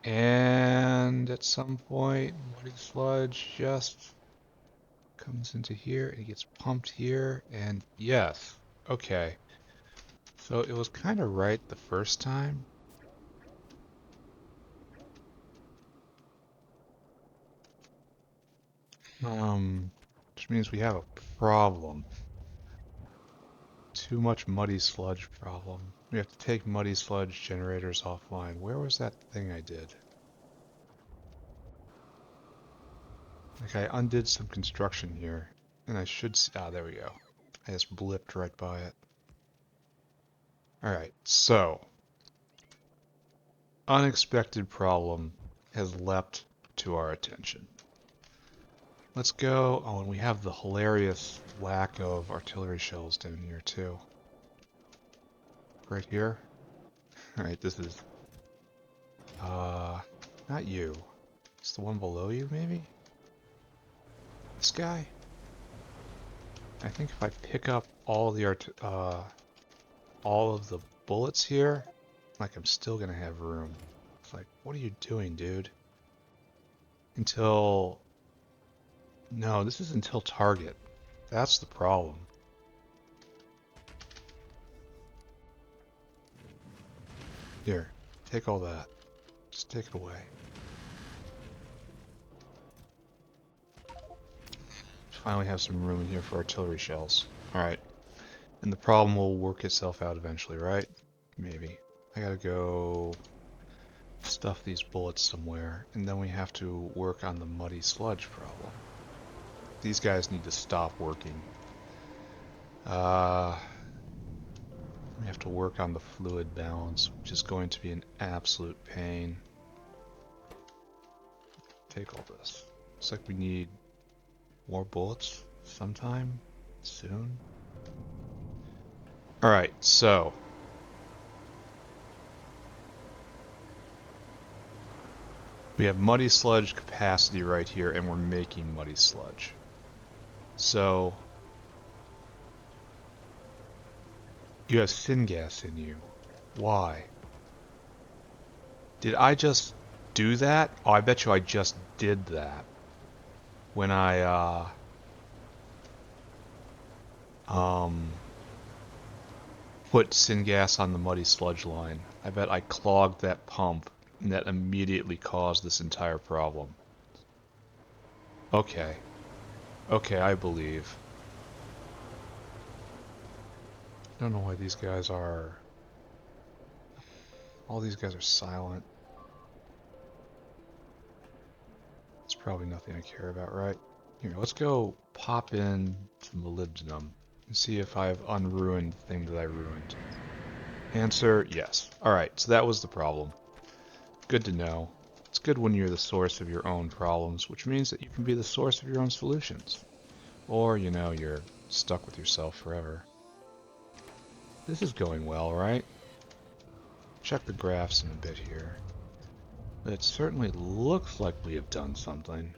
And at some point, muddy sludge just comes into here and it gets pumped here. And yes, okay. So it was kind of right the first time. Which means we have a problem. Too much muddy sludge problem. We have to take muddy sludge generators offline. Where was that thing I did? Like I undid some construction here, and I should see, there we go. I just blipped right by it. Alright, so unexpected problem has leapt to our attention. Let's go, and we have the hilarious lack of artillery shells down here too. Right here. Alright, this is, not you. It's the one below you, maybe? This guy? I think if I pick up all the all of the bullets here, like I'm still gonna have room. It's like, what are you doing, dude? Until... No, this is until target. That's the problem. Here, take all that. Just take it away. Finally have some room in here for artillery shells. Alright. And the problem will work itself out eventually, right? Maybe. I gotta go stuff these bullets somewhere, and then we have to work on the muddy sludge problem. These guys need to stop working. We have to work on the fluid balance, which is going to be an absolute pain. Take all this. Looks like we need more bullets sometime soon. Alright, so we have muddy sludge capacity right here, and we're making muddy sludge. So you have syngas in you. Why? Did I just do that? Oh, I bet you I just did that when I put syngas on the muddy sludge line. I bet I clogged that pump, and that immediately caused this entire problem. Okay. Okay, I believe. I don't know why these guys are... All these guys are silent. It's probably nothing I care about, right? Here, let's go pop in to molybdenum and see if I've unruined the thing that I ruined. Answer, yes. Alright, so that was the problem. Good to know. It's good when you're the source of your own problems, which means that you can be the source of your own solutions. Or, you know, you're stuck with yourself forever. This is going well, right? Check the graphs in a bit here. But it certainly looks like we have done something.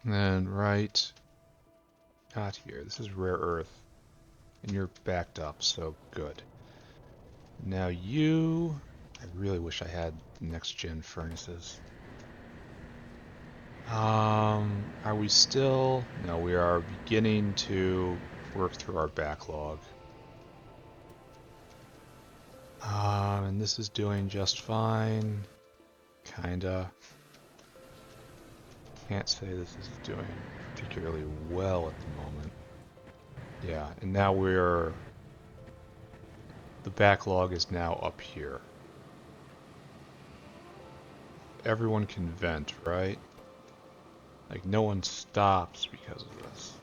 And then right out here, this is rare earth. And you're backed up, so good. Now you... I really wish I had next gen furnaces. Are we still... No, we are beginning to work through our backlog. And this is doing just fine. Kinda. Can't say this is doing particularly well at the moment. Yeah, and now we're... The backlog is now up here. Everyone can vent, right? Like, no one stops because of this.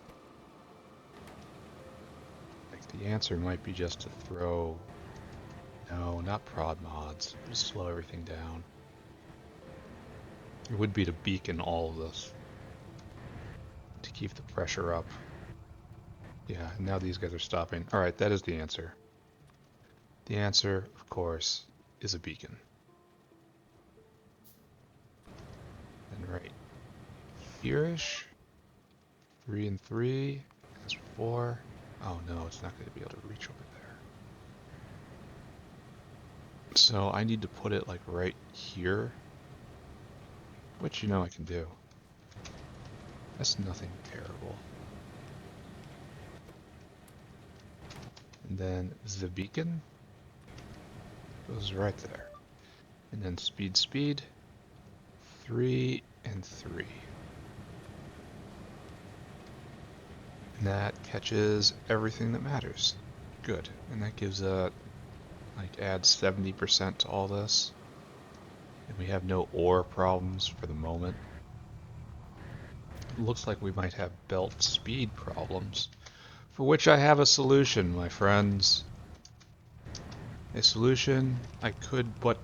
Like, the answer might be just to throw... No, not prod mods. Just slow everything down. It would be to beacon all of this. To keep the pressure up. Yeah, and now these guys are stopping. Alright, that is the answer. The answer, of course, is a beacon. And right here-ish. 3 and 3. That's 4. Oh no, it's not going to be able to reach over there. So I need to put it like right here. Which, you know, I can do. That's nothing terrible. And then the beacon goes right there. And then speed, speed. 3 and 3. And that catches everything that matters. Good. And that gives a, like, adds 70% to all this. And we have no ore problems for the moment. It looks like we might have belt speed problems, for which I have a solution, my friends. A solution I could but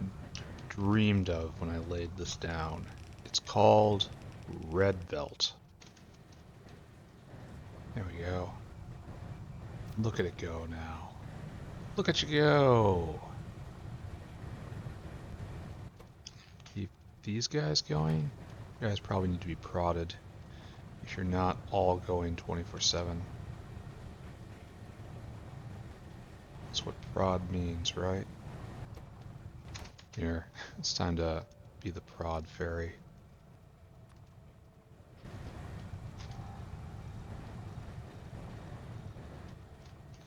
dreamed of when I laid this down. It's called red belt. There we go. Look at it go now. Look at you go. Keep these guys going. You guys probably need to be prodded if you're not all going 24/7. That's what prod means, right? Here, it's time to be the prod fairy.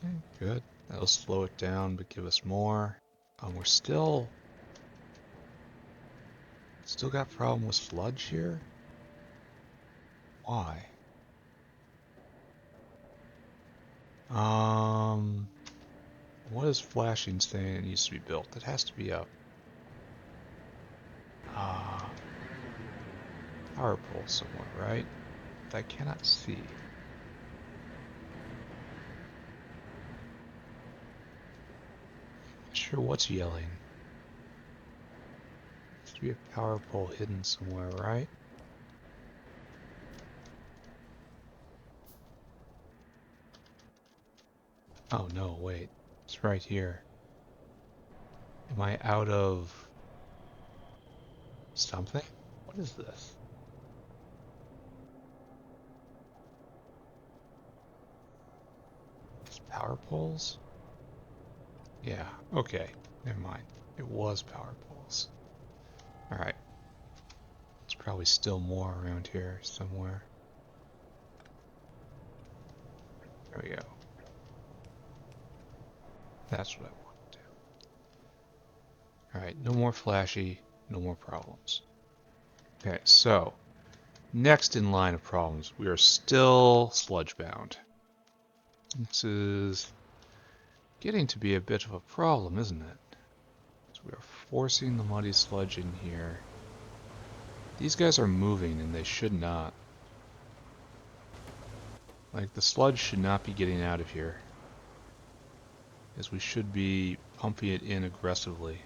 Okay, good. That'll slow it down, but give us more. We're still got a problem with sludge here? Why? What is flashing saying it needs to be built? It has to be a power pole somewhere, right? That I cannot see. Not sure what's yelling. There should be a power pole hidden somewhere, right? Oh no, wait. It's right here. Am I out of something? What is this? It's power poles? Yeah, okay. Never mind. It was power poles. Alright. There's probably still more around here somewhere. There we go. That's what I want to do. Alright, no more flashy, no more problems. Okay, so next in line of problems, we are still sludge bound. This is getting to be a bit of a problem, isn't it? So we are forcing the muddy sludge in here. These guys are moving and they should not. Like, the sludge should not be getting out of here, as we should be pumping it in aggressively.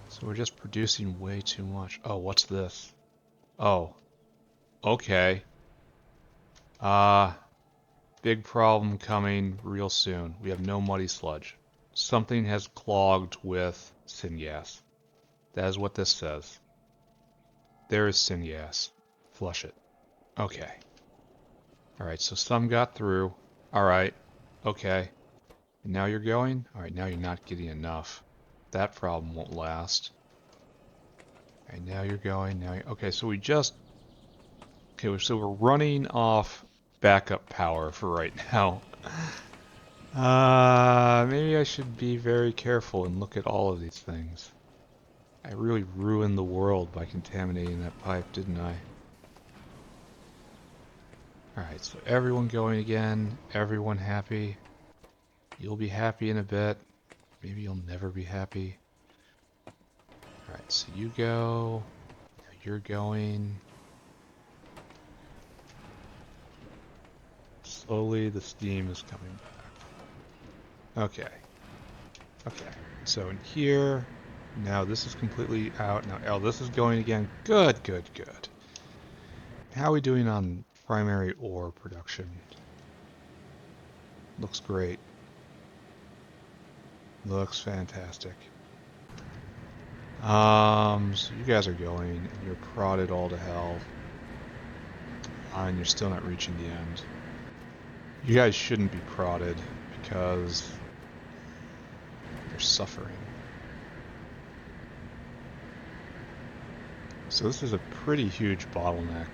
So we're just producing way too much. Oh, what's this? Oh, okay. Big problem coming real soon. We have no muddy sludge. Something has clogged with syngas. That is what this says. There is syngas. Flush it. Okay. Alright, so some got through. Alright. Okay. And now you're going? Alright, now you're not getting enough. That problem won't last. Alright, now you're going. Now you're... Okay, so we just... Okay, so we're running off backup power for right now. Maybe I should be very careful and look at all of these things. I really ruined the world by contaminating that pipe, didn't I? Alright, so everyone going again, everyone happy. You'll be happy in a bit. Maybe you'll never be happy. Alright, so you go. Now you're going. Slowly the steam is coming back. Okay. Okay, so in here, now this is completely out. Now, oh, this is going again. Good, good, good. How are we doing on primary ore production? Looks great. Looks fantastic. So you guys are going, and you're prodded all to hell. And you're still not reaching the end. You guys shouldn't be prodded, because you're suffering. So this is a pretty huge bottleneck,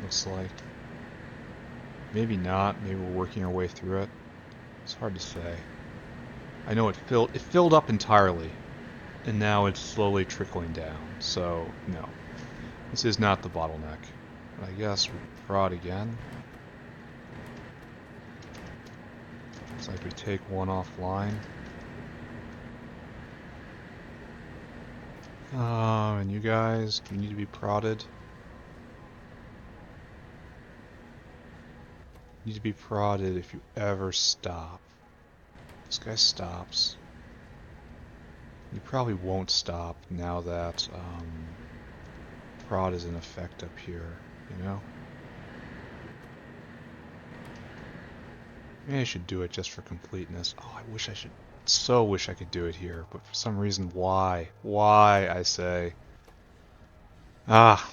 looks like. Maybe not, maybe we're working our way through it. It's hard to say. I know it filled up entirely, and now it's slowly trickling down, so no. This is not the bottleneck. But I guess we prod again. It's like we take one offline. And you guys, do you need to be prodded? You need to be prodded if you ever stop. This guy stops. You probably won't stop now that prod is in effect up here, you know? Maybe I should do it just for completeness. Oh, I wish I should. So wish I could do it here, but for some reason, why? Why, I say. Ah.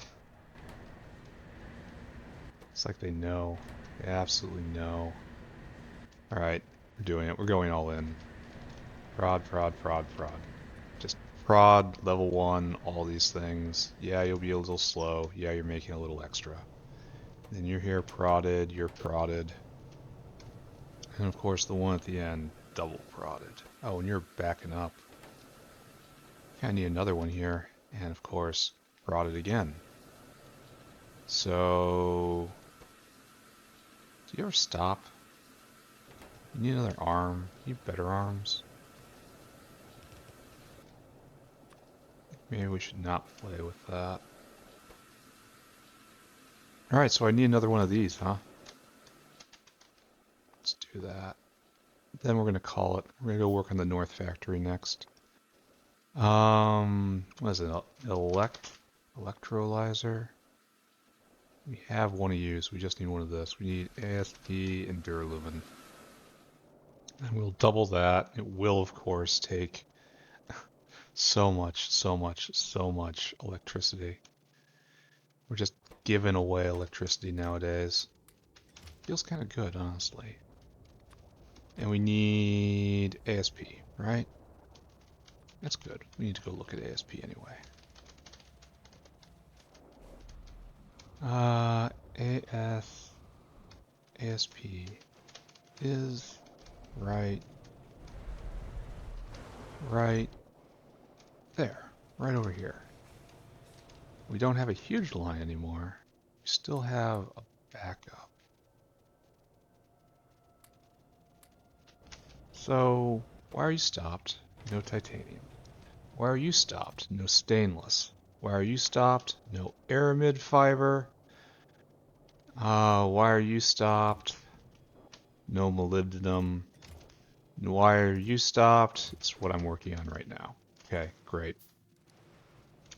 It's like they know. They absolutely know. Alright, we're doing it. We're going all in. Prod, prod, prod, prod. Just prod, level 1, all these things. Yeah, you'll be a little slow. Yeah, you're making a little extra. Then you're here prodded, you're prodded. And of course the one at the end, double prodded. Oh, and you're backing up. I need another one here. And of course, prodded again. So... do you ever stop? You need another arm. You need better arms. Maybe we should not play with that. Alright, so I need another one of these, huh? Let's do that. Then we're going to call it. We're going to go work on the North Factory next. What is it? Electrolyzer? We have one of these. We just need one of this. We need ASP and duralumin. And we'll double that. It will, of course, take so much electricity. We're just giving away electricity nowadays. Feels kind of good, honestly. And we need ASP, right? That's good. We need to go look at ASP anyway. ASP is right there, right over here. We don't have a huge line anymore. We still have a backup. So, why are you stopped? No titanium. Why are you stopped? No stainless. Why are you stopped? No aramid fiber. Why are you stopped? No molybdenum. Why are you stopped? It's what I'm working on right now. Okay, great.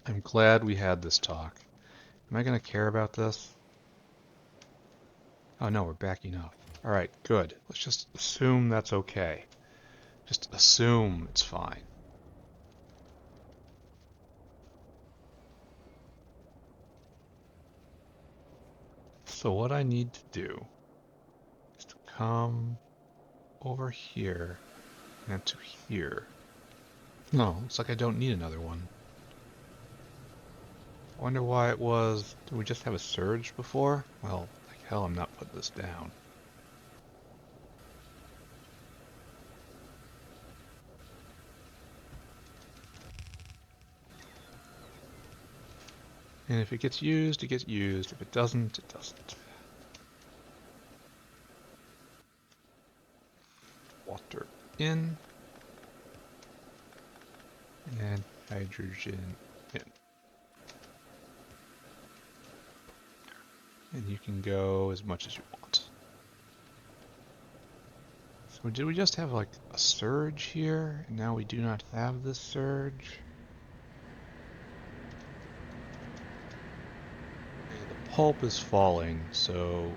I'm glad we had this talk. Am I going to care about this? Oh no, we're backing up. Alright, good. Let's just assume that's okay. Just assume it's fine. So what I need to do is to come over here and to here. No, looks like I don't need another one. I wonder why it was... Did we just have a surge before? Well, like hell, I'm not putting this down. And if it gets used, it gets used. If it doesn't, it doesn't. Water in. And hydrogen in. And you can go as much as you want. So did we just have like a surge here? And now we do not have this surge? Okay, the pulp is falling, so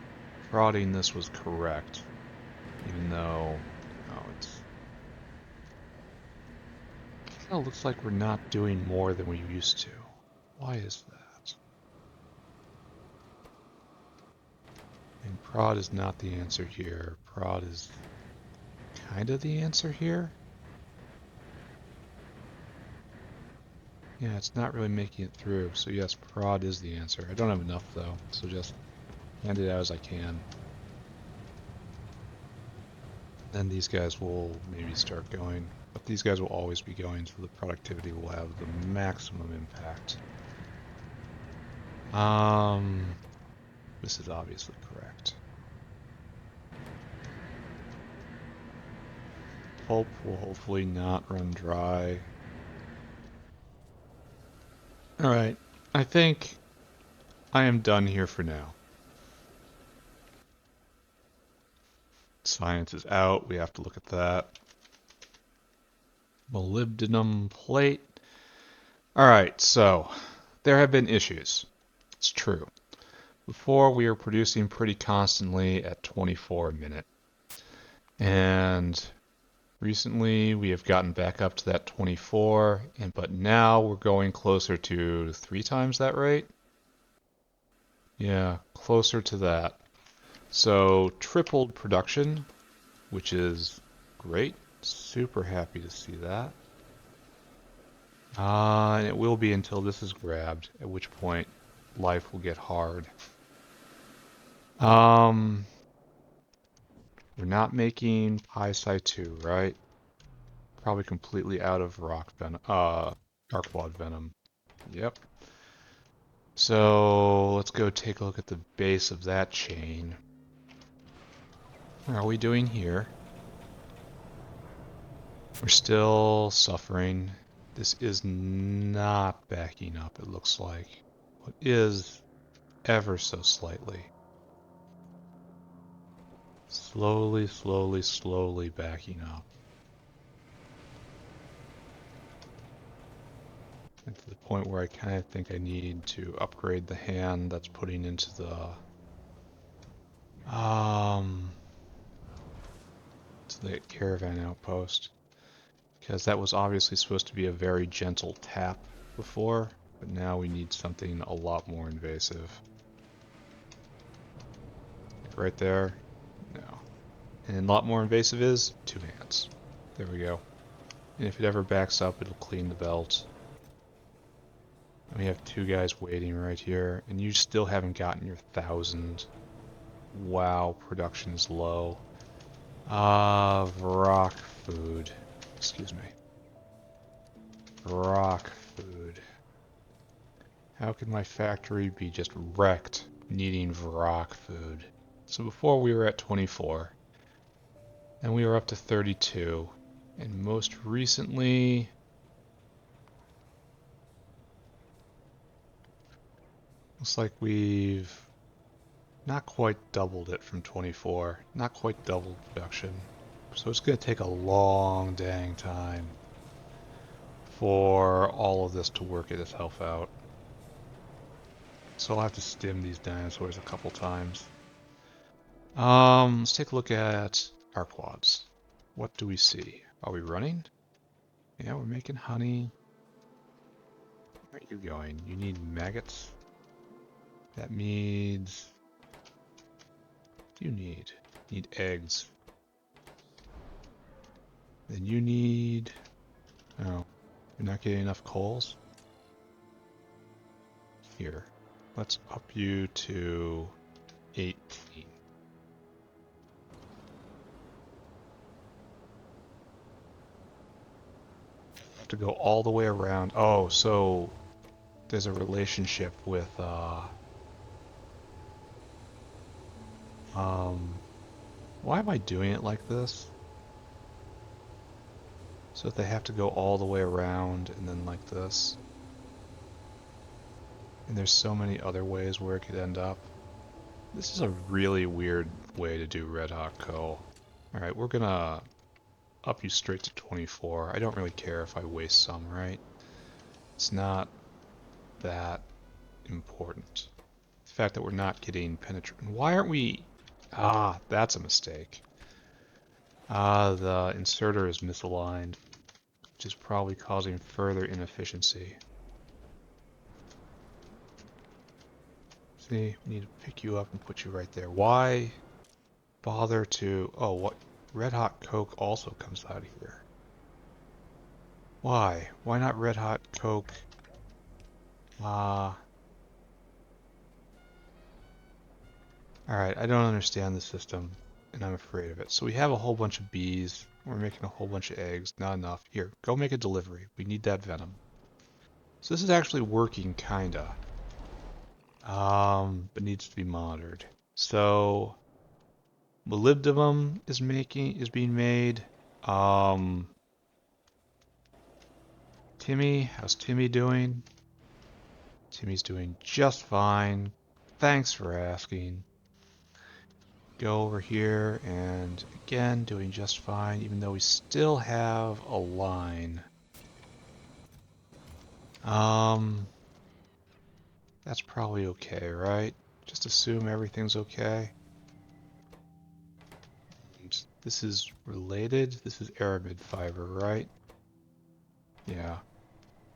prodding this was correct. Even though, oh, it's... It kind of looks like we're not doing more than we used to. Why is that? And prod is not the answer here. Prod is kind of the answer here. Yeah, it's not really making it through, so yes, prod is the answer. I don't have enough though, so just hand it out as I can. Then these guys will maybe start going, but these guys will always be going, so the productivity will have the maximum impact. This is obviously correct. Pulp will hopefully not run dry. Alright, I think I am done here for now. Science is out, we have to look at that. Molybdenum plate. Alright, so there have been issues. It's true. Before we were producing pretty constantly at 24 a minute. And recently we have gotten back up to that 24, but now we're going closer to 3 times that rate. Yeah, closer to that. So tripled production, which is great. Super happy to see that. And it will be until this is grabbed, at which point life will get hard. We're not making Psi 2, right? Probably completely out of rock venom, Darkwad venom. Yep. So let's go take a look at the base of that chain. What are we doing here? We're still suffering. This is not backing up, it looks like. It is ever so slightly. Slowly, slowly, slowly backing up. And to the point where I kind of think I need to upgrade the hand that's putting into the caravan outpost. Because that was obviously supposed to be a very gentle tap before, but now we need something a lot more invasive. right there? No. And a lot more invasive is 2 hands. There we go. And if it ever backs up, it'll clean the belt. And we have 2 guys waiting right here, and you still haven't gotten your 1,000. Wow, production is low. Vrauks food. Excuse me. Vrauks food. How can my factory be just wrecked needing Vrauks food? So before we were at 24, and we were up to 32, and most recently... looks like we've not quite doubled it from 24. Not quite doubled production. So it's going to take a long dang time for all of this to work itself out. So I'll have to stim these dinosaurs a couple times. Let's take a look at our quads. What do we see? Are we running? Yeah, we're making honey. Where are you going? You need maggots? That means... you need eggs. Then you need... oh, you're not getting enough coals? Here, let's up you to 18. Have to go all the way around. Oh, so there's a relationship with why am I doing it like this? So they have to go all the way around and then like this. And there's so many other ways where it could end up. This is a really weird way to do red hot coal. Alright, we're gonna up you straight to 24. I don't really care if I waste some, right? It's not that important. The fact that we're not getting penetrant. Why aren't we... ah, that's a mistake. The inserter is misaligned, which is probably causing further inefficiency. See, we need to pick you up and put you right there. Why bother to... oh, what? Red hot coke also comes out of here. Why? Why not red hot coke? Alright, I don't understand the system, and I'm afraid of it. So we have a whole bunch of bees. We're making a whole bunch of eggs. Not enough. Here, go make a delivery. We need that venom. So this is actually working, kinda. But needs to be monitored. So molybdenum is being made. Timmy, how's Timmy doing? Timmy's doing just fine. Thanks for asking. Go over here and again doing just fine, even though we still have a line. That's probably okay, right? Just assume everything's okay. This is related. This is aramid fiber, right? Yeah.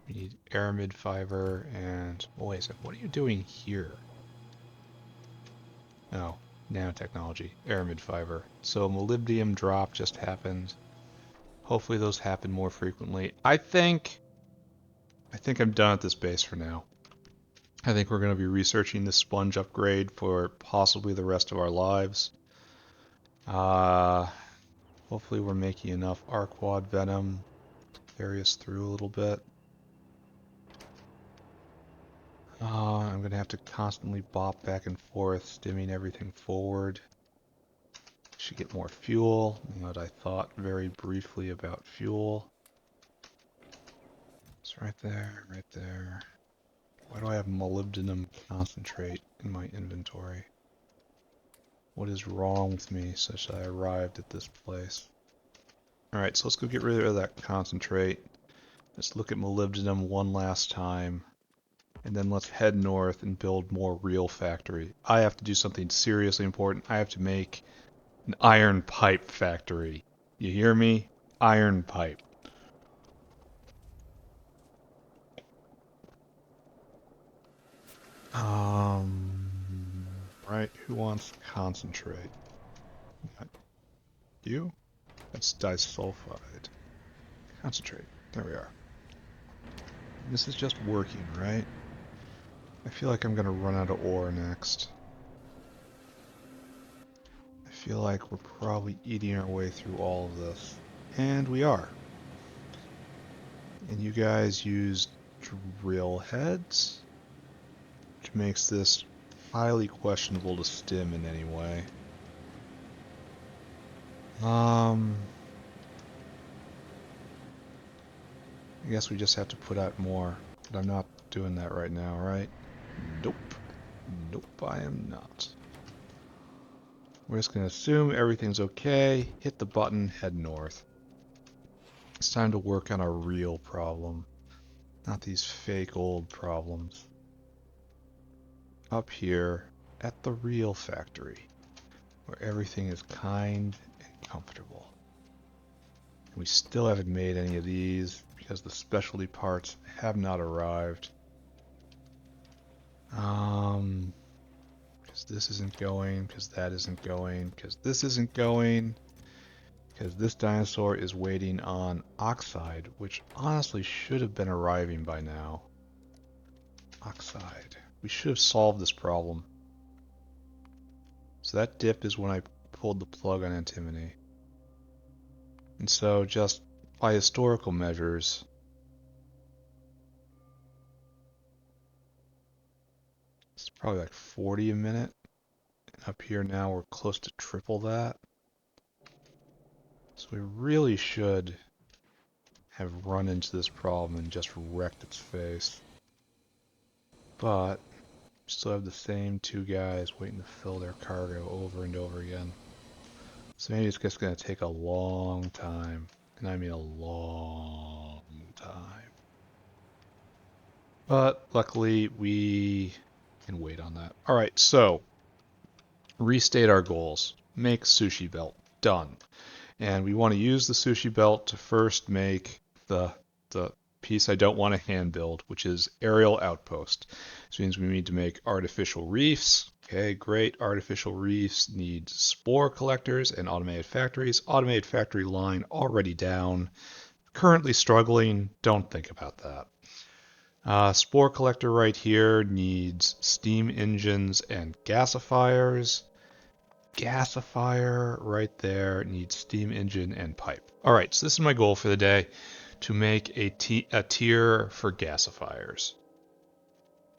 We need aramid fiber and... oh, wait a second. What are you doing here? Oh, nanotechnology. Aramid fiber. So molybdenum drop just happened. Hopefully those happen more frequently. I think I'm done at this base for now. I think we're going to be researching this sponge upgrade for possibly the rest of our lives. Hopefully we're making enough Arquad venom to carry us through a little bit. I'm going to have to constantly bop back and forth, stimming everything forward. Should get more fuel. What I thought very briefly about fuel. It's right there, right there. Why do I have molybdenum concentrate in my inventory? What is wrong with me such that I arrived at this place? Alright, so let's go get rid of that concentrate. Let's look at molybdenum one last time. And then let's head north and build more real factory. I have to do something seriously important. I have to make an iron pipe factory. You hear me? Iron pipe. right? Who wants concentrate? Not you? That's disulfide. Concentrate. There we are. This is just working, right? I feel like I'm gonna run out of ore next. I feel like we're probably eating our way through all of this. And we are. And you guys use drill heads, which makes this highly questionable to stim in any way. I guess we just have to put out more, but I'm not doing that right now, right? Nope. Nope, I am not. We're just going to assume everything's okay, hit the button, head north. It's time to work on a real problem, not these fake old problems. Up here at the real factory, where everything is kind and comfortable. We still haven't made any of these because the specialty parts have not arrived. Because this isn't going, because that isn't going, because this isn't going, because this dinosaur is waiting on oxide, which honestly should have been arriving by now. Oxide. We should have solved this problem. So that dip is when I pulled the plug on antimony. And so just by historical measures, it's probably like 40 a minute. And up here now we're close to triple that. So we really should have run into this problem and just wrecked its face. But we still have the same two guys waiting to fill their cargo over and over again. So maybe it's just going to take a long time. And I mean a long time. But luckily we can wait on that. Alright, so restate our goals. Make sushi belt. Done. And we want to use the sushi belt to first make the piece I don't want to hand build, which is aerial outpost. This means we need to make artificial reefs. Okay, great. Artificial reefs need spore collectors and automated factories. Automated factory line already down. Currently struggling. Don't think about that. Spore collector right here needs steam engines and gasifiers. Gasifier right there needs steam engine and pipe. All right, so this is my goal for the day, to make a tier for gasifiers.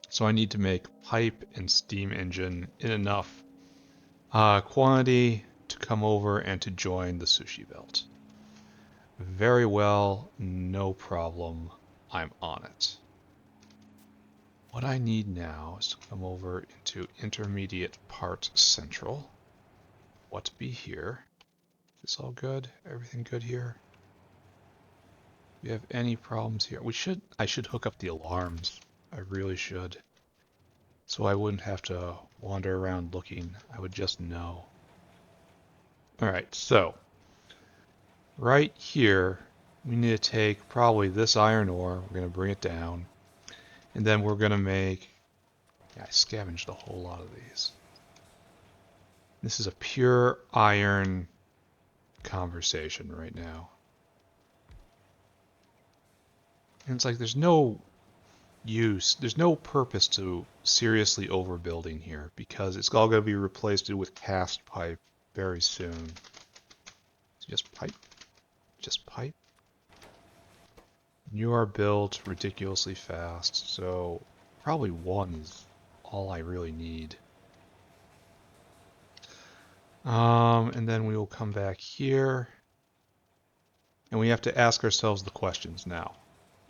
So I need to make pipe and steam engine in enough quantity to come over and to join the sushi belt. Very well, no problem. I'm on it. What I need now is to come over into intermediate part central. What to be here? Is this all good? Everything good here? Do you have any problems here? I should hook up the alarms. I really should. So I wouldn't have to wander around looking. I would just know. Alright, so right here we need to take probably this iron ore. We're going to bring it down. And then we're going to make... Yeah, I scavenged a whole lot of these. This is a pure iron conversation right now. And it's like there's no use, there's no purpose to seriously overbuilding here because it's all going to be replaced with cast pipe very soon. So just pipe. Just pipe. You are built ridiculously fast, so probably one is all I really need. And then we will come back here. And we have to ask ourselves the questions now.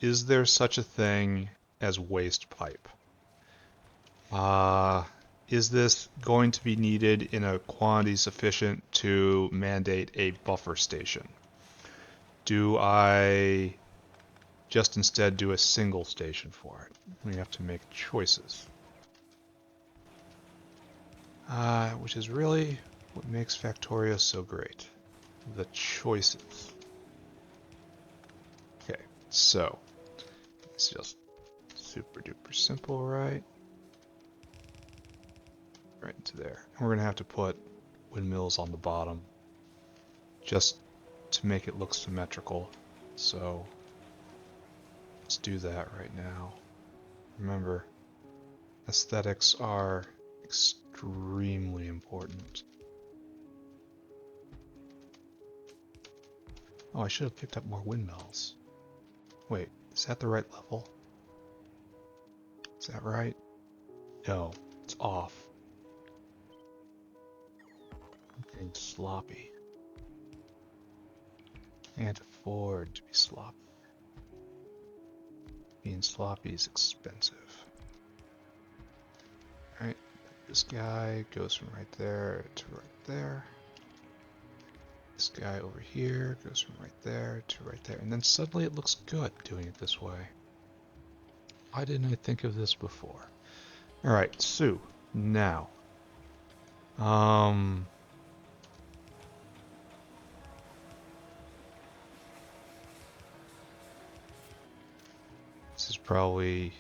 Is there such a thing as waste pipe? Is this going to be needed in a quantity sufficient to mandate a buffer station? Do I just instead do a single station for it? We have to make choices. Which is really what makes Factorio so great. The choices. Okay, so it's just super duper simple, right? right into there. And we're going to have to put windmills on the bottom just to make it look symmetrical. So let's do that right now. Remember, aesthetics are extremely important. Oh, I should have picked up more windmills. Wait, is that the right level? Is that right? No, it's off. I'm getting sloppy. Can't afford to be sloppy. Being sloppy is expensive. Alright, this guy goes from right there to right there. This guy over here goes from right there to right there. And then suddenly it looks good doing it this way. Why didn't I think of this before? Alright, so now. This is probably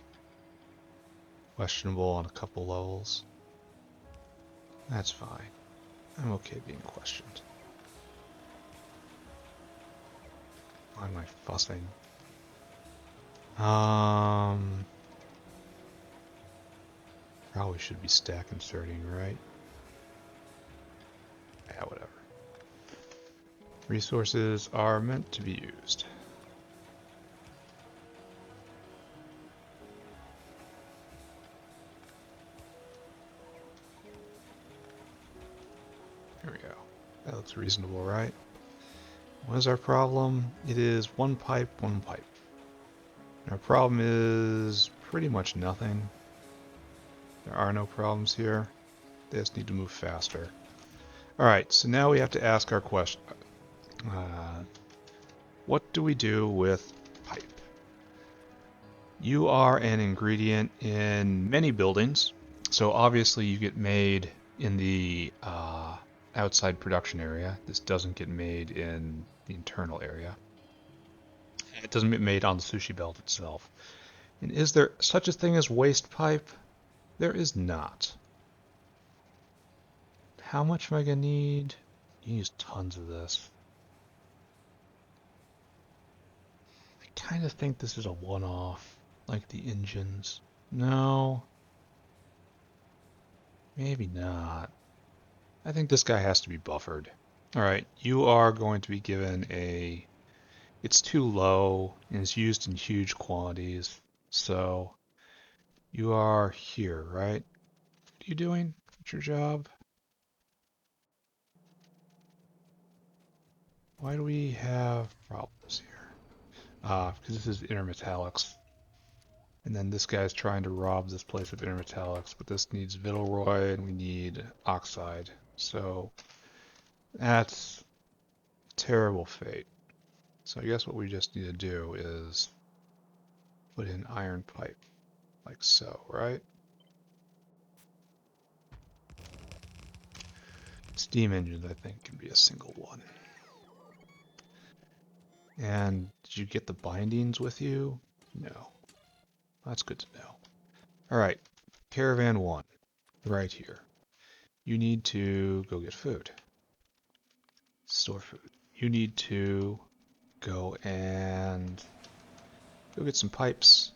questionable on a couple levels. That's fine. I'm okay being questioned. Why am I fussing? Probably should be stack inserting, right? Yeah, whatever. Resources are meant to be used. There we go. That looks reasonable, right? What is our problem? It is one pipe, one pipe. Our problem is pretty much nothing. There are no problems here. They just need to move faster. Alright, so now we have to ask our question. What do we do with pipe? You are an ingredient in many buildings. So obviously you get made in the outside production area. This doesn't get made in the internal area. It doesn't get made on the sushi belt itself. And is there such a thing as waste pipe? There is not. How much am I going to need? You use tons of this. I kind of think this is a one-off, like the engines. No. Maybe not. I think this guy has to be buffered. Alright, you are going to be given a... It's too low, and it's used in huge quantities. So, you are here, right? What are you doing? What's your job? Why do we have problems here? Because this is intermetallics. And then this guy's trying to rob this place of intermetallics, but this needs Vittelroy and we need oxide. So that's a terrible fate. So I guess what we just need to do is put in iron pipe, like so, right? Steam engines, I think, can be a single one. And did you get the bindings with you? No. That's good to know. Alright, Caravan 1, right here. You need to go get food. Store food. You need to go and go get some pipes.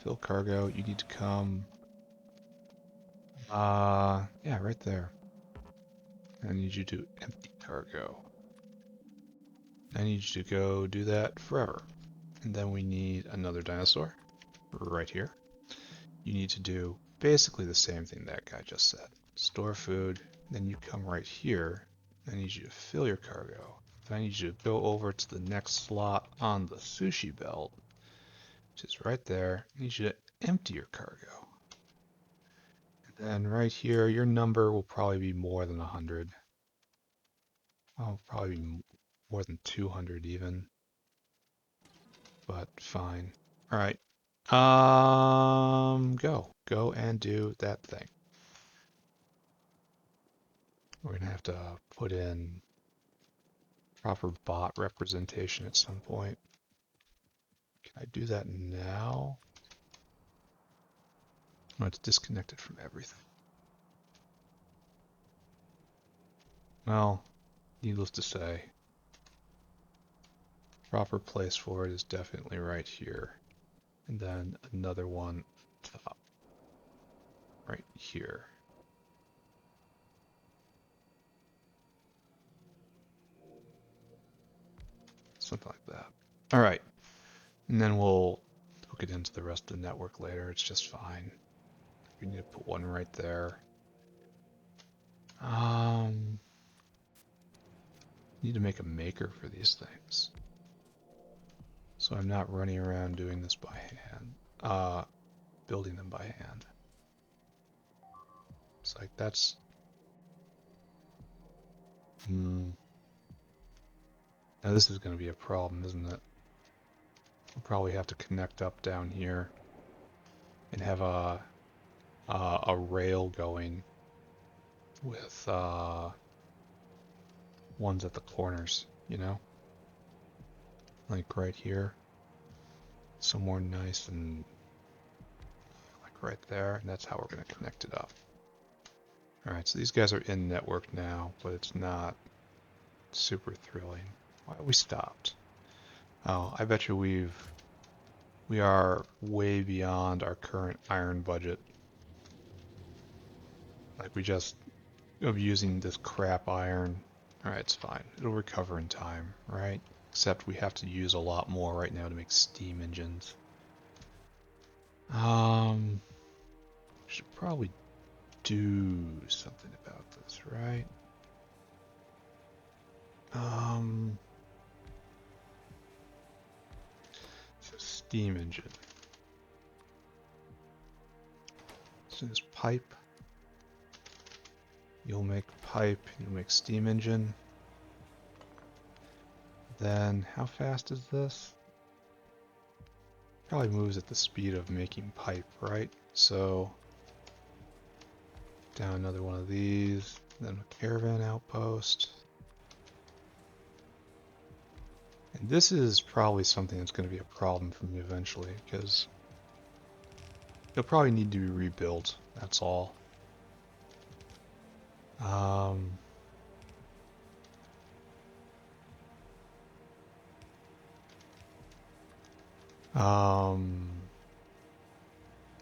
Fill cargo. You need to come... yeah, right there. I need you to empty cargo. I need you to go do that forever. And then we need another dinosaur right here. You need to do basically the same thing that guy just said. Store food, then you come right here. I need you to fill your cargo. Then I need you to go over to the next slot on the sushi belt, which is right there. I need you to empty your cargo. And then right here, your number will probably be more than 100. Oh, probably more than 200 even. But fine. All right. Go and do that thing. We're gonna have to put in proper bot representation at some point. Can I do that now? Oh, it's disconnected from everything. well, needless to say, proper place for it is definitely right here. And then another one top right here. Something like that. All right. And then we'll hook it into the rest of the network later. It's just fine. We need to put one right there. Need to make a maker for these things. So I'm not running around doing this by hand. Building them by hand. It's like that's... Now this is going to be a problem, isn't it? We'll probably have to connect up down here and have a rail going with ones at the corners, you know? Like right here. Somewhere nice and like right there, and that's how we're going to connect it up. Alright, so these guys are in network now, but it's not super thrilling. Why have we stopped? Oh, I bet you we are way beyond our current iron budget. Like we just of using this crap iron. Alright, it's fine. It'll recover in time, right? Except we have to use a lot more right now to make steam engines. Should probably do something about this, right? So steam engine. So this pipe. You'll make pipe, you'll make steam engine. Then how fast is this? Probably moves at the speed of making pipe, right? So down another one of these, then a caravan outpost. And this is probably something that's going to be a problem for me eventually, because it'll probably need to be rebuilt, that's all.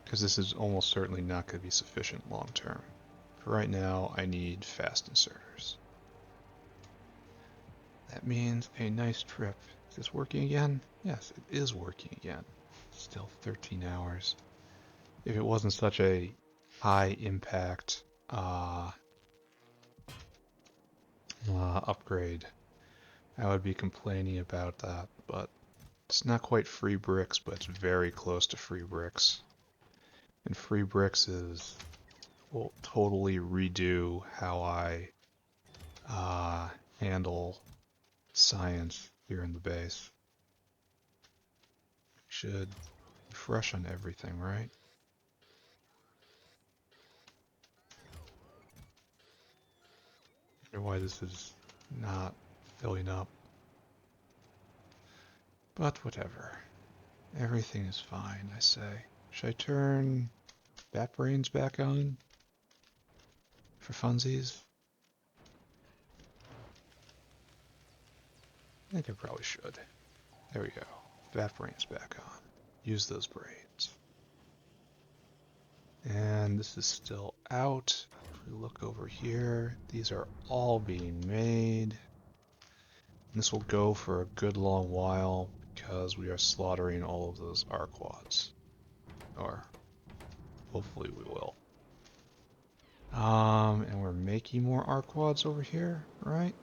Because this is almost certainly not going to be sufficient long term. For right now, I need fast inserters. That means a nice trip. Is this working again? Yes, it is working again. Still 13 hours. If it wasn't such a high impact upgrade, I would be complaining about that, but it's not quite free bricks, but it's very close to free bricks. And free bricks will totally redo how I handle science here in the base. Should refresh on everything, right? I wonder why this is not filling up. But whatever. Everything is fine, I say. Should I turn bat brains back on? For funsies? I think I probably should. There we go. Bat brains back on. Use those brains. And this is still out. If we look over here, these are all being made. And this will go for a good long while because we are slaughtering all of those arquads. Or hopefully we will. And we're making more arquads over here, right?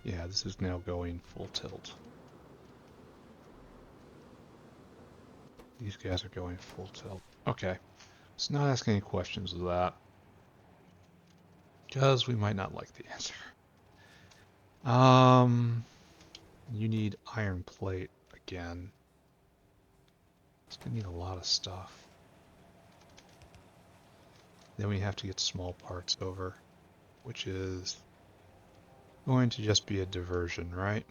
Yeah, this is now going full tilt. These guys are going full tilt. Okay, let's not ask any questions of that, because we might not like the answer. You need iron plate again. It's gonna need a lot of stuff. Then we have to get small parts over, which is going to just be a diversion, right?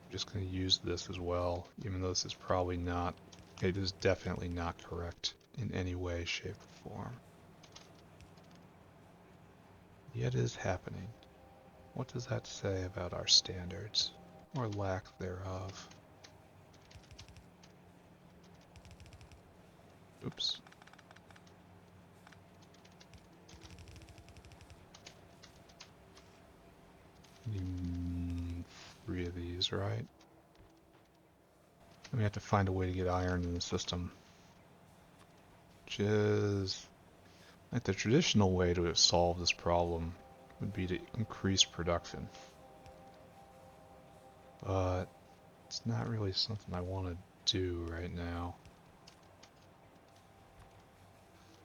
I'm just going to use this as well, even though this is probably not It is definitely not correct in any way, shape, or form. Yet it is happening. What does that say about our standards, or lack thereof? Oops. Need 3 of these, right? We have to find a way to get iron in the system. Which is... like the traditional way to solve this problem would be to increase production. But it's not really something I want to do right now.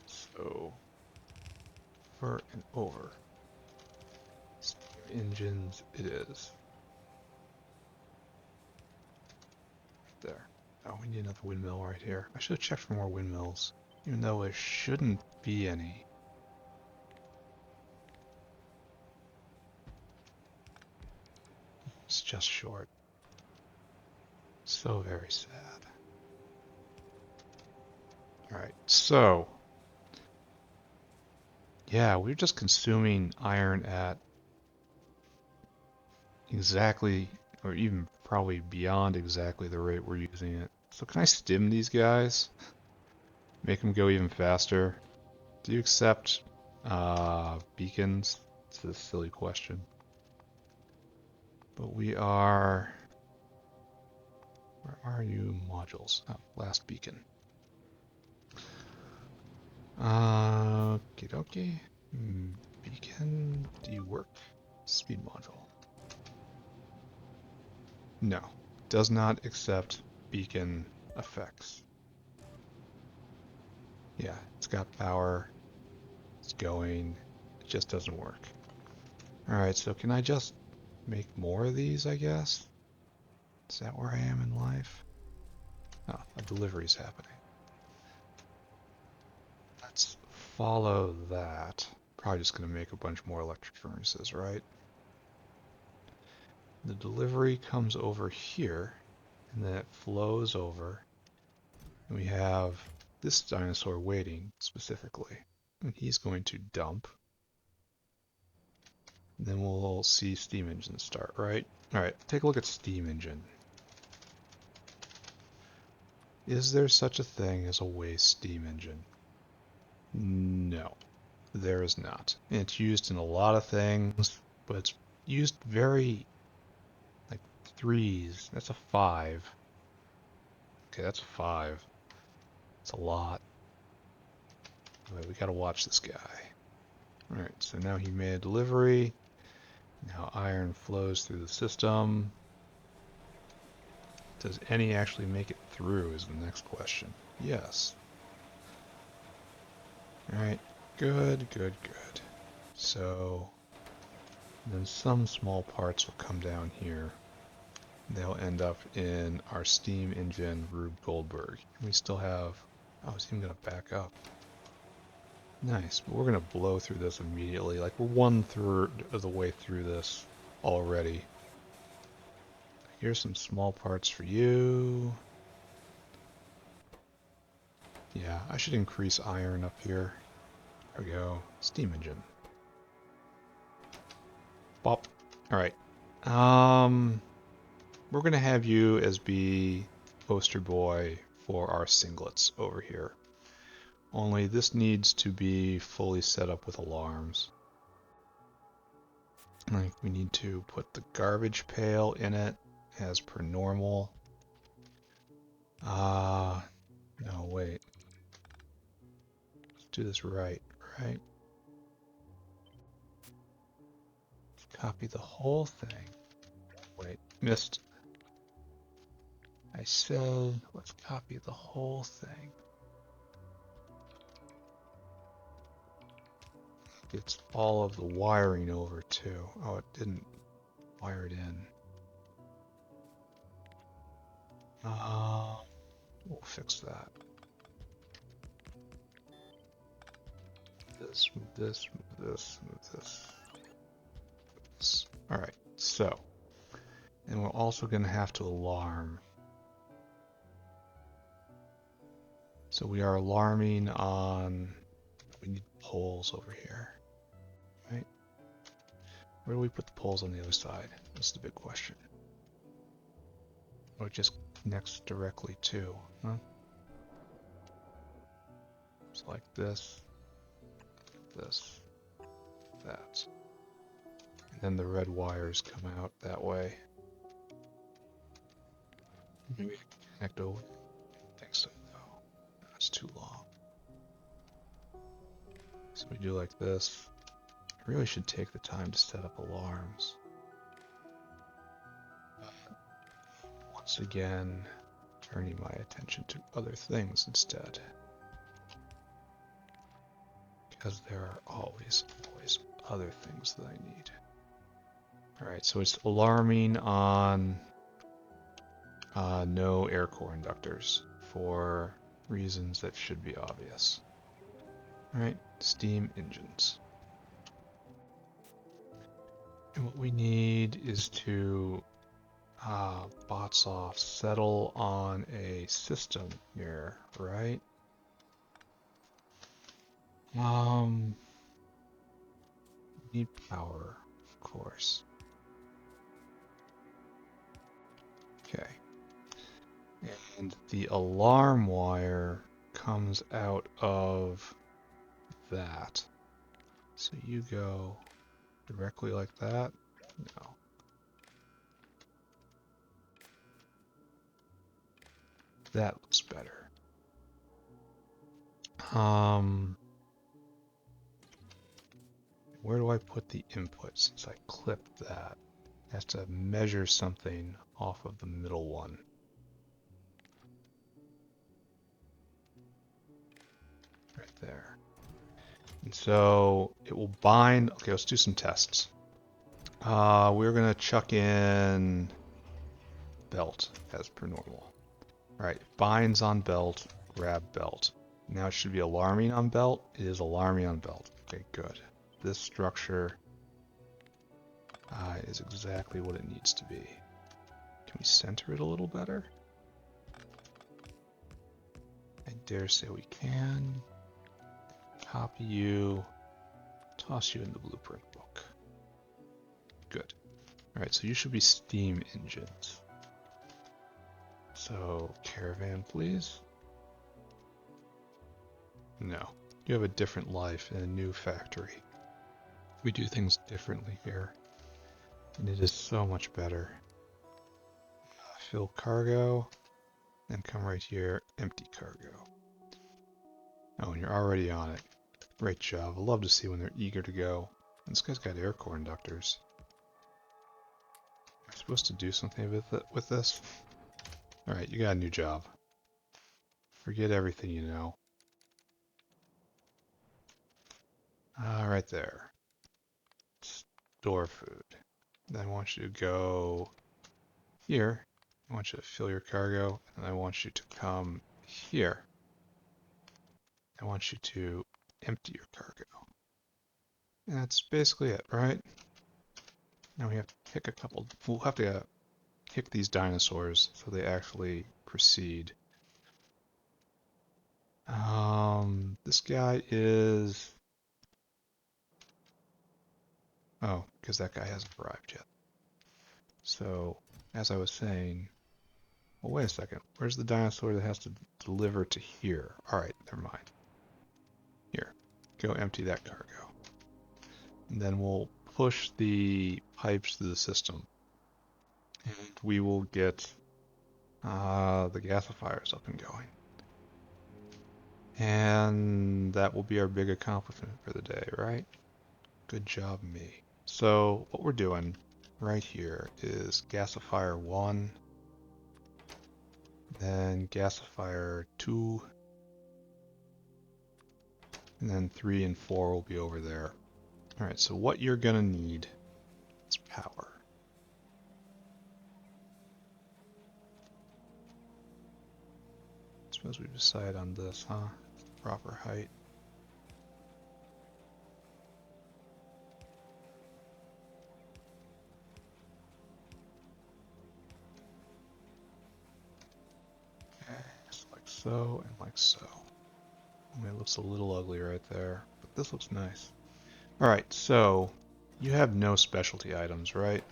So, over and over. Steam engines it is. There. Oh, we need another windmill right here. I should have checked for more windmills, even though there shouldn't be any. It's just short. So very sad. Alright, so... yeah, we're just consuming iron at exactly, or even probably beyond exactly the rate we're using it. So can I stim these guys? Make them go even faster? Do you accept beacons? It's a silly question. But we are... where are you modules? Oh, last beacon. Okie dokie. Beacon, do you work? Speed module. No, does not accept beacon effects. Yeah, it's got power, it's going, it just doesn't work. Alright, so can I just make more of these, I guess? Is that where I am in life? Oh, a delivery's happening. Let's follow that. Probably just going to make a bunch more electric furnaces, right? The delivery comes over here, and then it flows over. And we have this dinosaur waiting, specifically. And he's going to dump. And then we'll see steam engine start, right? Alright, take a look at steam engine. Is there such a thing as a waste steam engine? No, there is not. And it's used in a lot of things, but it's used very, like, 3s. That's a 5. Okay, that's a 5. It's a lot. But we gotta watch this guy. Alright, so now he made a delivery. Now iron flows through the system. Does any actually make it through is the next question. Yes. Alright, good, good, good. So, then some small parts will come down here. They'll end up in our steam engine Rube Goldberg. We still have... oh, it's even going to back up. Nice, but we're going to blow through this immediately. Like, we're 1/3 of the way through this already. Here's some small parts for you. Yeah, I should increase iron up here. There we go. Steam engine. Bop. Alright. We're going to have you as be poster boy for our singlets over here. Only this needs to be fully set up with alarms. Like, we need to put the garbage pail in it as per normal. No, wait. Let's do this right. Let's copy the whole thing. Wait, missed. I said, let's copy the whole thing. It's all of the wiring over too. Oh, it didn't wire it in. We'll fix that. This, move this, move this, move this. Alright, so. And we're also going to have to alarm. So we are alarming on, we need poles over here, right? Where do we put the poles on the other side? That's the big question. Or it just connects directly to, huh? It's like this, that. And then the red wires come out that way. Maybe we connect over. I think so, though. That's too long. So we do like this. I really should take the time to set up alarms. Once again, turning my attention to other things instead. Because there are always other things that I need. Alright, so it's alarming on no air core inductors for reasons that should be obvious. Alright, steam engines. And what we need is to bots off, settle on a system here, right? Need power, of course. Okay. And the alarm wire comes out of that. So you go directly like that? No. That looks better. Where do I put the input since I clipped that? It has to measure something off of the middle one. Right there. And so it will bind. Okay, let's do some tests. We're going to chuck in belt as per normal. All right, binds on belt, grab belt. Now it should be alarming on belt. It is alarming on belt. Okay, good. This structure is exactly what it needs to be. Can we center it a little better? I dare say we can. Copy you, toss you in the blueprint book. Good. Alright, so you should be steam engines. So, caravan, please. No. You have a different life in a new factory. We do things differently here. And it is so much better. Fill cargo, and come right here, empty cargo. Oh, and you're already on it. Great job. I love to see when they're eager to go. And this guy's got air core inductors. Am I supposed to do something with this? Alright, you got a new job. Forget everything you know. Right there. Store food. Then I want you to go here. I want you to fill your cargo, and I want you to come here. I want you to empty your cargo. And that's basically it, right? Now we have to pick a couple. We'll have to kick these dinosaurs so they actually proceed. This guy is... Oh, because that guy hasn't arrived yet. So, as I was saying... Well, wait a second. Where's the dinosaur that has to deliver to here? Alright, never mind. Here. Go empty that cargo. And then we'll push the pipes through the system. And we will get the gasifiers up and going. And that will be our big accomplishment for the day, right? Good job, me. So what we're doing right here is gasifier 1, then gasifier 2, and then 3 and 4 will be over there. Alright, so what you're gonna need is power. Suppose we decide on this, huh? Proper height. Okay, just like so and like so. looks a little ugly right there, but this looks nice. Alright, so you have no specialty items, right?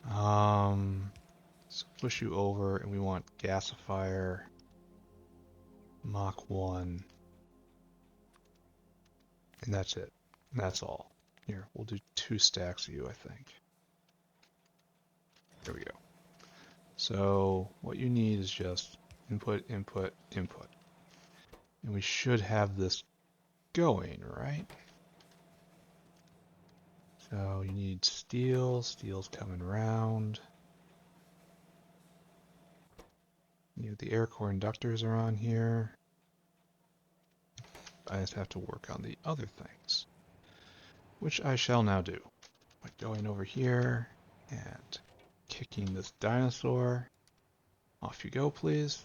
So push you over, and we want Gasifer, Mach 1, and that's it. That's all. Here, we'll do 2 stacks of you, I think. There we go. So what you need is just input, input, input. And we should have this going, right? So you need steel, steel's coming around. The air core inductors are on here. I just have to work on the other things, which I shall now do. By going over here and kicking this dinosaur. Off you go, please.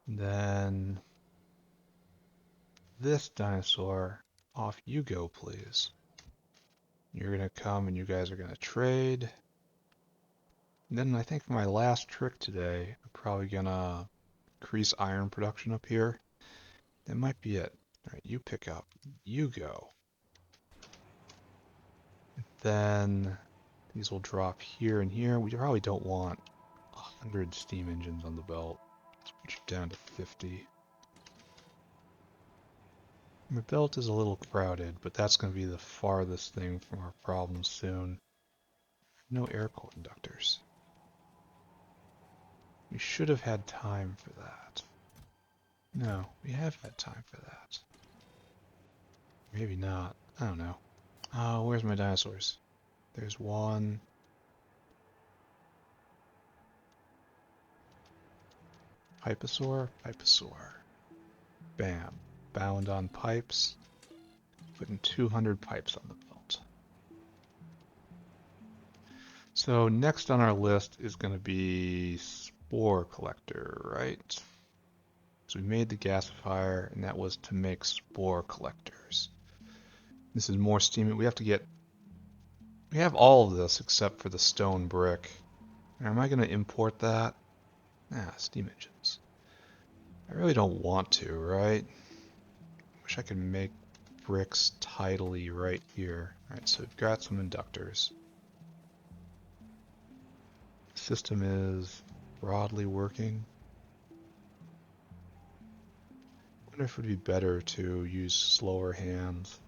And then this dinosaur, off you go, please. You're gonna come and you guys are gonna trade. And then I think for my last trick today, I'm probably gonna increase iron production up here. That might be it. Alright, you pick up. You go. Then these will drop here and here. We probably don't want 100 steam engines on the belt. Let's put you down to 50. The belt is a little crowded, but that's going to be the farthest thing from our problems soon. No air core inductors. We should have had time for that. No, we have had time for that. Maybe not. I don't know. Where's my dinosaurs? There's one. Piposaur, Piposaur. Bam. Bound on pipes. Putting 200 pipes on the belt. So next on our list is going to be spore collector, right? So we made the gasifier, and that was to make spore collectors. This is more steam. We have all of this except for the stone brick. Am I going to import that? Steam engines. I really don't want to, right? Wish I could make bricks tidily right here. Alright, so we've got some inductors. System is broadly working. I wonder if it would be better to use slower hands,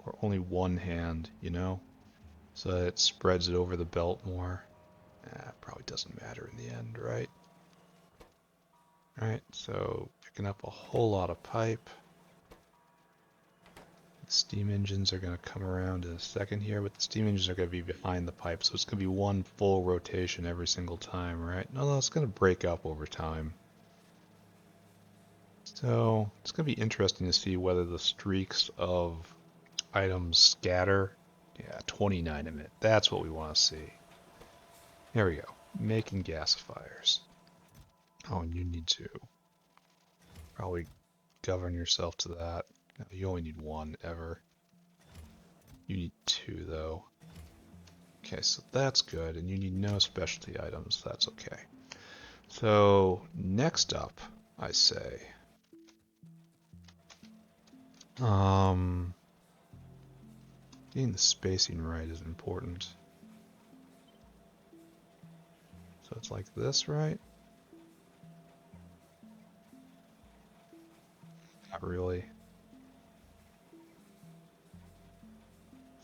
or only one hand, you know? So that it spreads it over the belt more. Probably doesn't matter in the end, right? Alright, so picking up a whole lot of pipe. The steam engines are going to come around in a second here, but the steam engines are going to be behind the pipe, so it's going to be one full rotation every single time, right? No, it's going to break up over time. So it's going to be interesting to see whether the streaks of items scatter. Yeah, 29 a minute. That's what we want to see. There we go. Making gasifiers. Oh, and you need to probably govern yourself to that. No, you only need one ever. You need 2 though. Okay, so that's good, and you need no specialty items. That's okay. So next up, I say, getting the spacing right is important. So it's like this, right? Not really.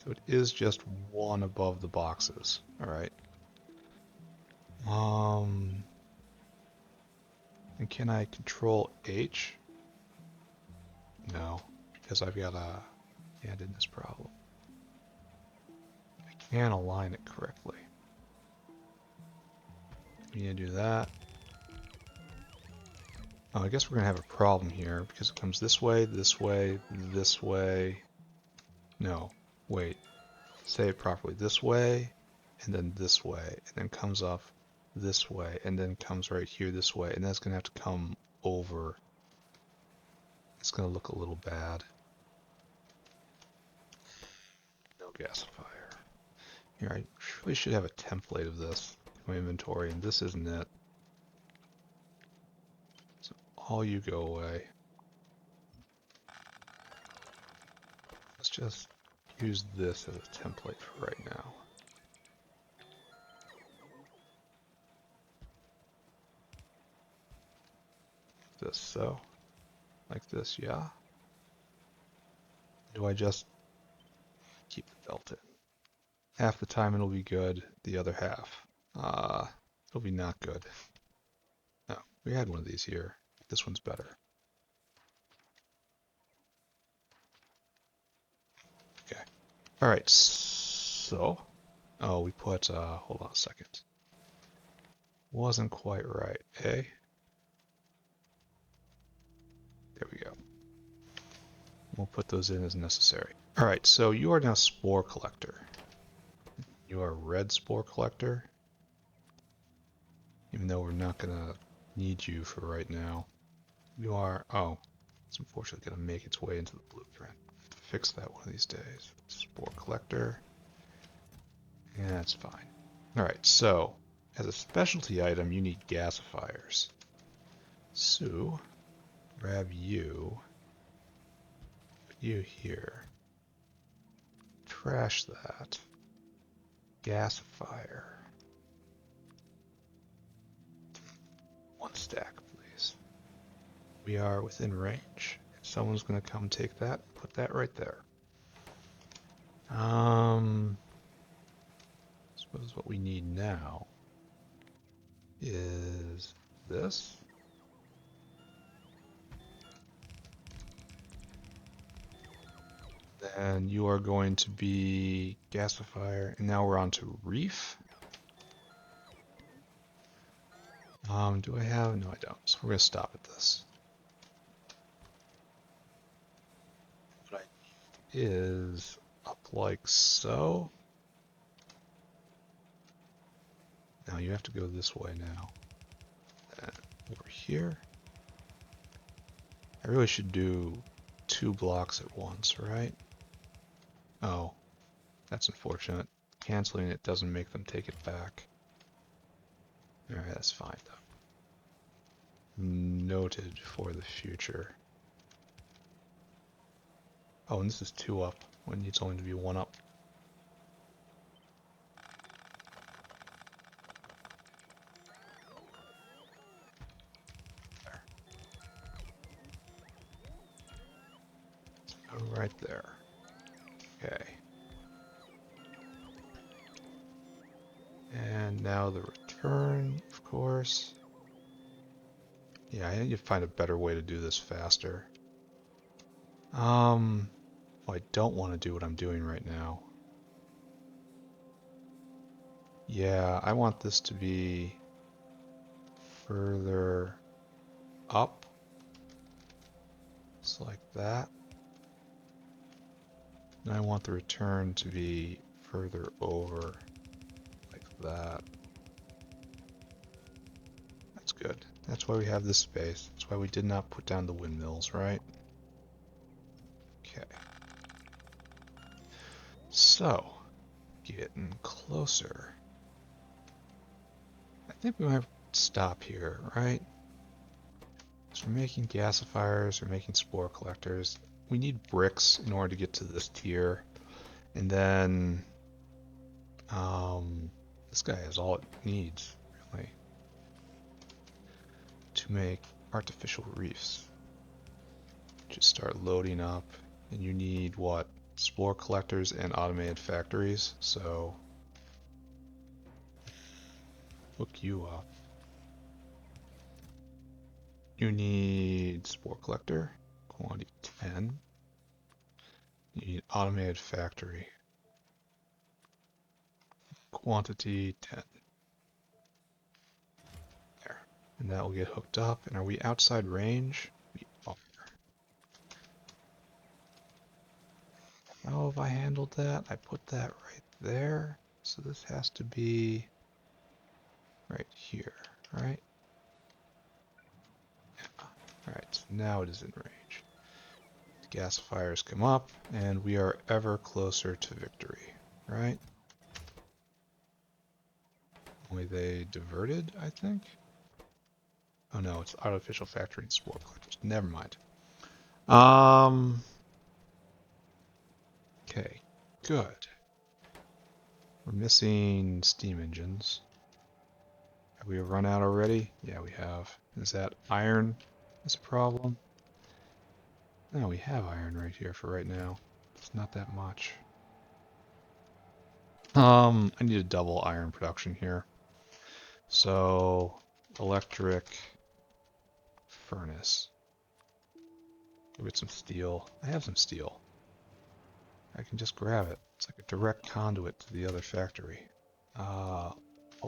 So it is just one above the boxes. All right. And can I control H? No, because I've got a hand in this problem. I can't align it correctly. We need to do that. Oh, I guess we're gonna have a problem here because it comes this way, this way, this way. No, wait. Say it properly. This way, and then this way, and then comes off this way, and then comes right here this way, and that's gonna have to come over. It's gonna look a little bad. No gasifier. Here, I really should have a template of this in my inventory, and this isn't it. So all you go away. Let's just use this as a template for right now. This so, like this, yeah. Do I just keep the belt in? Half the time it'll be good, the other half, it'll be not good. No, we had one of these here. This one's better. Okay. Alright, so... Oh, we put, hold on a second. Wasn't quite right, eh? There we go. We'll put those in as necessary. Alright, so you are now spore collector. You are red spore collector. Even though we're not gonna need you for right now. You are, oh, it's unfortunately gonna make its way into the blueprint. Fix that one of these days. Spore collector. Yeah, that's fine. Alright, so as a specialty item, you need gasifiers. So, grab you, put you here, trash that, gasifier. 1 stack, please. We are within range. Someone's gonna come take that, put that right there. I suppose what we need now is this. Then you are going to be gasifier, and now we're on to reef. Do I have? No, I don't. So we're going to stop at this. What I need is up like so. Now you have to go this way now. And over here. I really should do 2 blocks at once, right? Oh, that's unfortunate. Canceling it doesn't make them take it back. Alright, that's fine though. Noted for the future. Oh, and this is 2 up when it needs only to be 1 up. There. So right there. Okay. And now the return, of course. Yeah, I need to find a better way to do this faster. Well, I don't want to do what I'm doing right now. Yeah, I want this to be further up. Just like that. And I want the return to be further over. Like that. That's good. That's why we have this space. That's why we did not put down the windmills, right? Okay. So, getting closer. I think we might stop here, right? So we're making gasifiers, we're making spore collectors. We need bricks in order to get to this tier. And then, this guy has all it needs, really, to make artificial reefs. Just start loading up, and you need what? Spore collectors and automated factories, so hook you up. You need spore collector, quantity 10. You need automated factory, quantity 10. There. And that will get hooked up. And are we outside range? We are. How have I handled that? I put that right there. So this has to be right here, right? Yeah. Alright, so now it is in range. The gasifiers come up, and we are ever closer to victory, right? Only they diverted, I think? Oh no, it's artificial factory and spore collectors. Never mind. Okay, good. We're missing steam engines. Have we run out already? Yeah, we have. Is that iron that's a problem? No, we have iron right here for right now. It's not that much. I need a double iron production here. So, electric furnace. Go get some steel. I have some steel. I can just grab it. It's like a direct conduit to the other factory.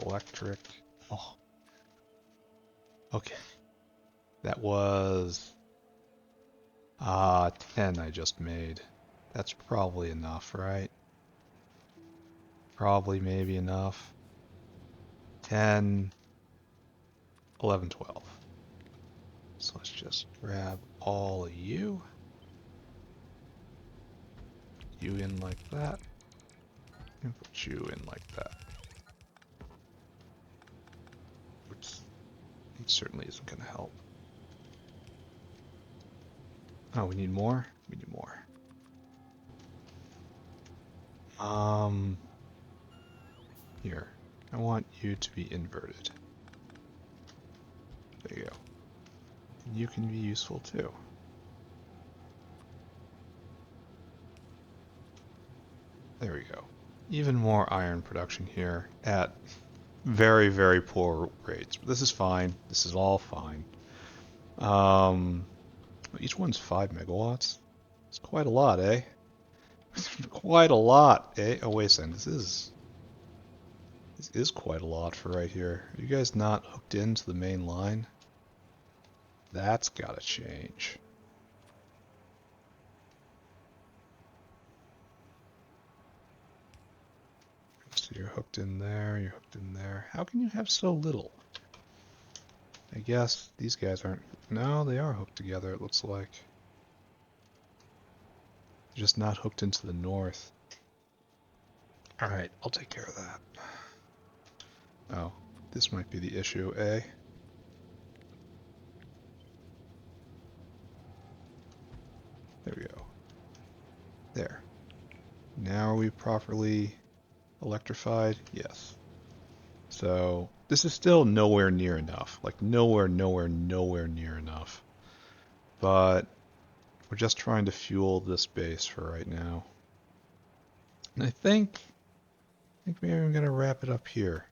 Electric. Oh, okay. That was 10 I just made. That's probably enough, right? Probably maybe enough. 10, 11, 12. So let's just grab all of you. You in like that. And put you in like that. Which it certainly isn't going to help. Oh, we need more? We need more. Here. I want you to be inverted. There you go. And you can be useful too. There we go. Even more iron production here at very, very poor rates. But this is fine. This is all fine. Each one's 5 megawatts. It's quite a lot, eh? Quite a lot, eh? Oh, wait a second. This is quite a lot for right here. Are you guys not hooked into the main line? That's gotta change. So you're hooked in there, you're hooked in there. How can you have so little? I guess these guys aren't... No, they are hooked together, it looks like. They're just not hooked into the north. Alright, I'll take care of that. Oh, this might be the issue, eh? There we go. There. Now are we properly electrified? Yes. So, this is still nowhere near enough. Like, nowhere near enough. But we're just trying to fuel this base for right now. And I think maybe I'm going to wrap it up here.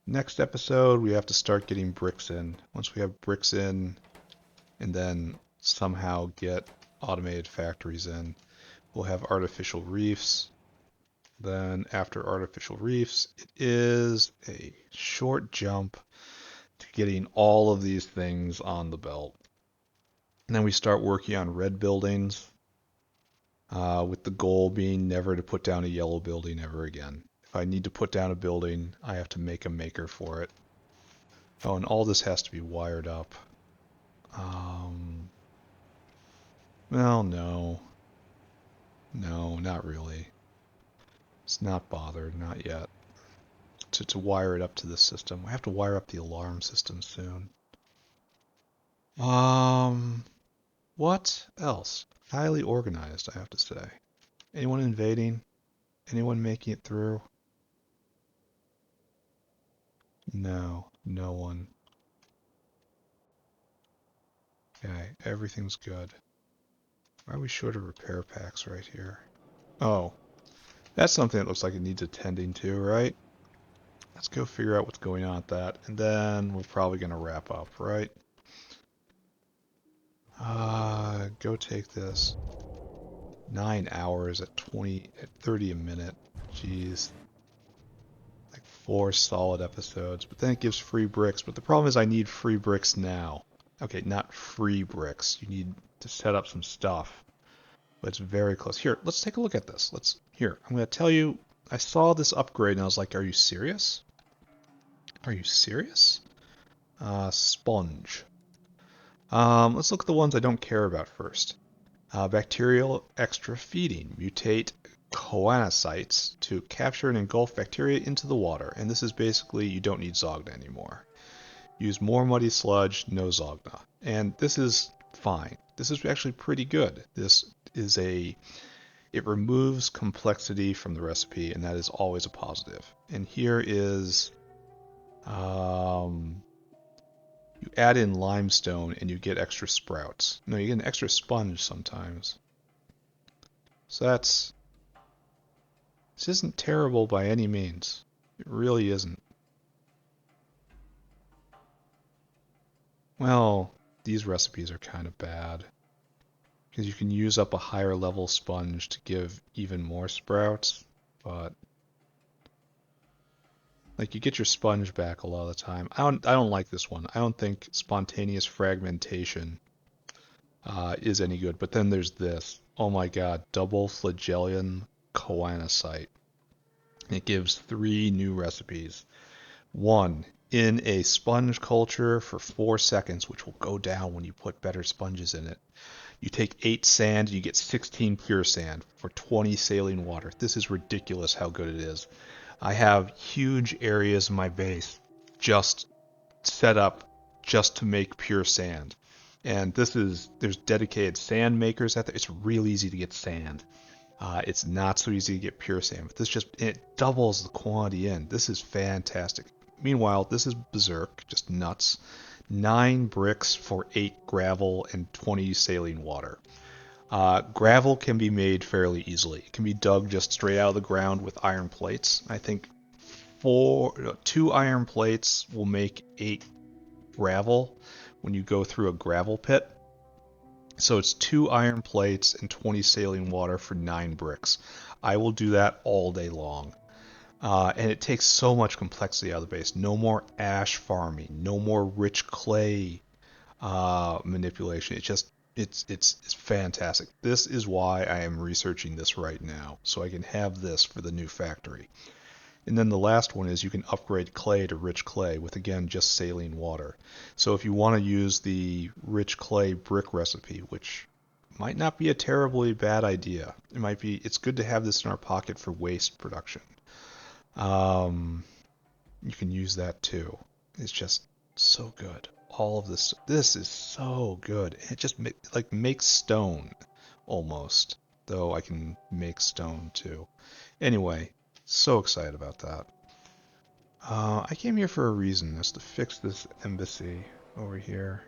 Next episode, we have to start getting bricks in. Once we have bricks in, and then somehow get automated factories in, we'll have artificial reefs. Then after artificial reefs, it is a short jump to getting all of these things on the belt. And then we start working on red buildings, with the goal being never to put down a yellow building ever again. If I need to put down a building, I have to make a maker for it. Oh, and all this has to be wired up. Well, no. No, not really. It's not bothered, not yet. To wire it up to the system. I have to wire up the alarm system soon. What else? Highly organized, I have to say. Anyone invading? Anyone making it through? No, no one. Okay, everything's good. Why are we short of repair packs right here? Oh, that's something that looks like it needs attending to, right? Let's go figure out what's going on with that, and then we're probably going to wrap up, right? Go take this. 9 hours at 30 a minute. Jeez. Like 4 solid episodes, but then it gives free bricks. But the problem is I need free bricks now. Okay, not free bricks. You need to set up some stuff. But it's very close. Here, let's take a look at this. Here, I'm going to tell you, I saw this upgrade and I was like, are you serious? Are you serious? Sponge. Let's look at the ones I don't care about first. Bacterial extra feeding. Mutate choanocytes to capture and engulf bacteria into the water. And this is basically, you don't need Zogda anymore. Use more muddy sludge, no Zogna. And this is fine. This is actually pretty good. It removes complexity from the recipe, and that is always a positive. And here is, you add in limestone and you get extra sprouts. No, you get an extra sponge sometimes. So this isn't terrible by any means. It really isn't. Well, these recipes are kind of bad. Because you can use up a higher level sponge to give even more sprouts, but like you get your sponge back a lot of the time. I don't like this one. I don't think spontaneous fragmentation is any good. But then there's this. Oh my god, double flagellum choanocite. It gives 3 new recipes. 1, in a sponge culture for 4 seconds, which will go down when you put better sponges in it. You take 8 sand, you get 16 pure sand for 20 saline water. This is ridiculous how good it is. I have huge areas of my base just set up just to make pure sand. And there's dedicated sand makers out there. It's real easy to get sand. It's not so easy to get pure sand, but it doubles the quantity in. This is fantastic. Meanwhile, this is berserk, just nuts. 9 bricks for 8 gravel and 20 saline water. Gravel can be made fairly easily. It can be dug just straight out of the ground with iron plates. I think 2 iron plates will make 8 gravel when you go through a gravel pit. So it's 2 iron plates and 20 saline water for 9 bricks. I will do that all day long. And it takes so much complexity out of the base. No more ash farming. No more rich clay manipulation. It's fantastic. This is why I am researching this right now, so I can have this for the new factory. And then the last one is you can upgrade clay to rich clay with, again, just saline water. So if you want to use the rich clay brick recipe, which might not be a terribly bad idea. It's good to have this in our pocket for waste production. You can use that too. It's just so good. All of this is so good. It just makes stone almost, though I can make stone too. Anyway, so excited about that. I came here for a reason, is to fix this embassy over here.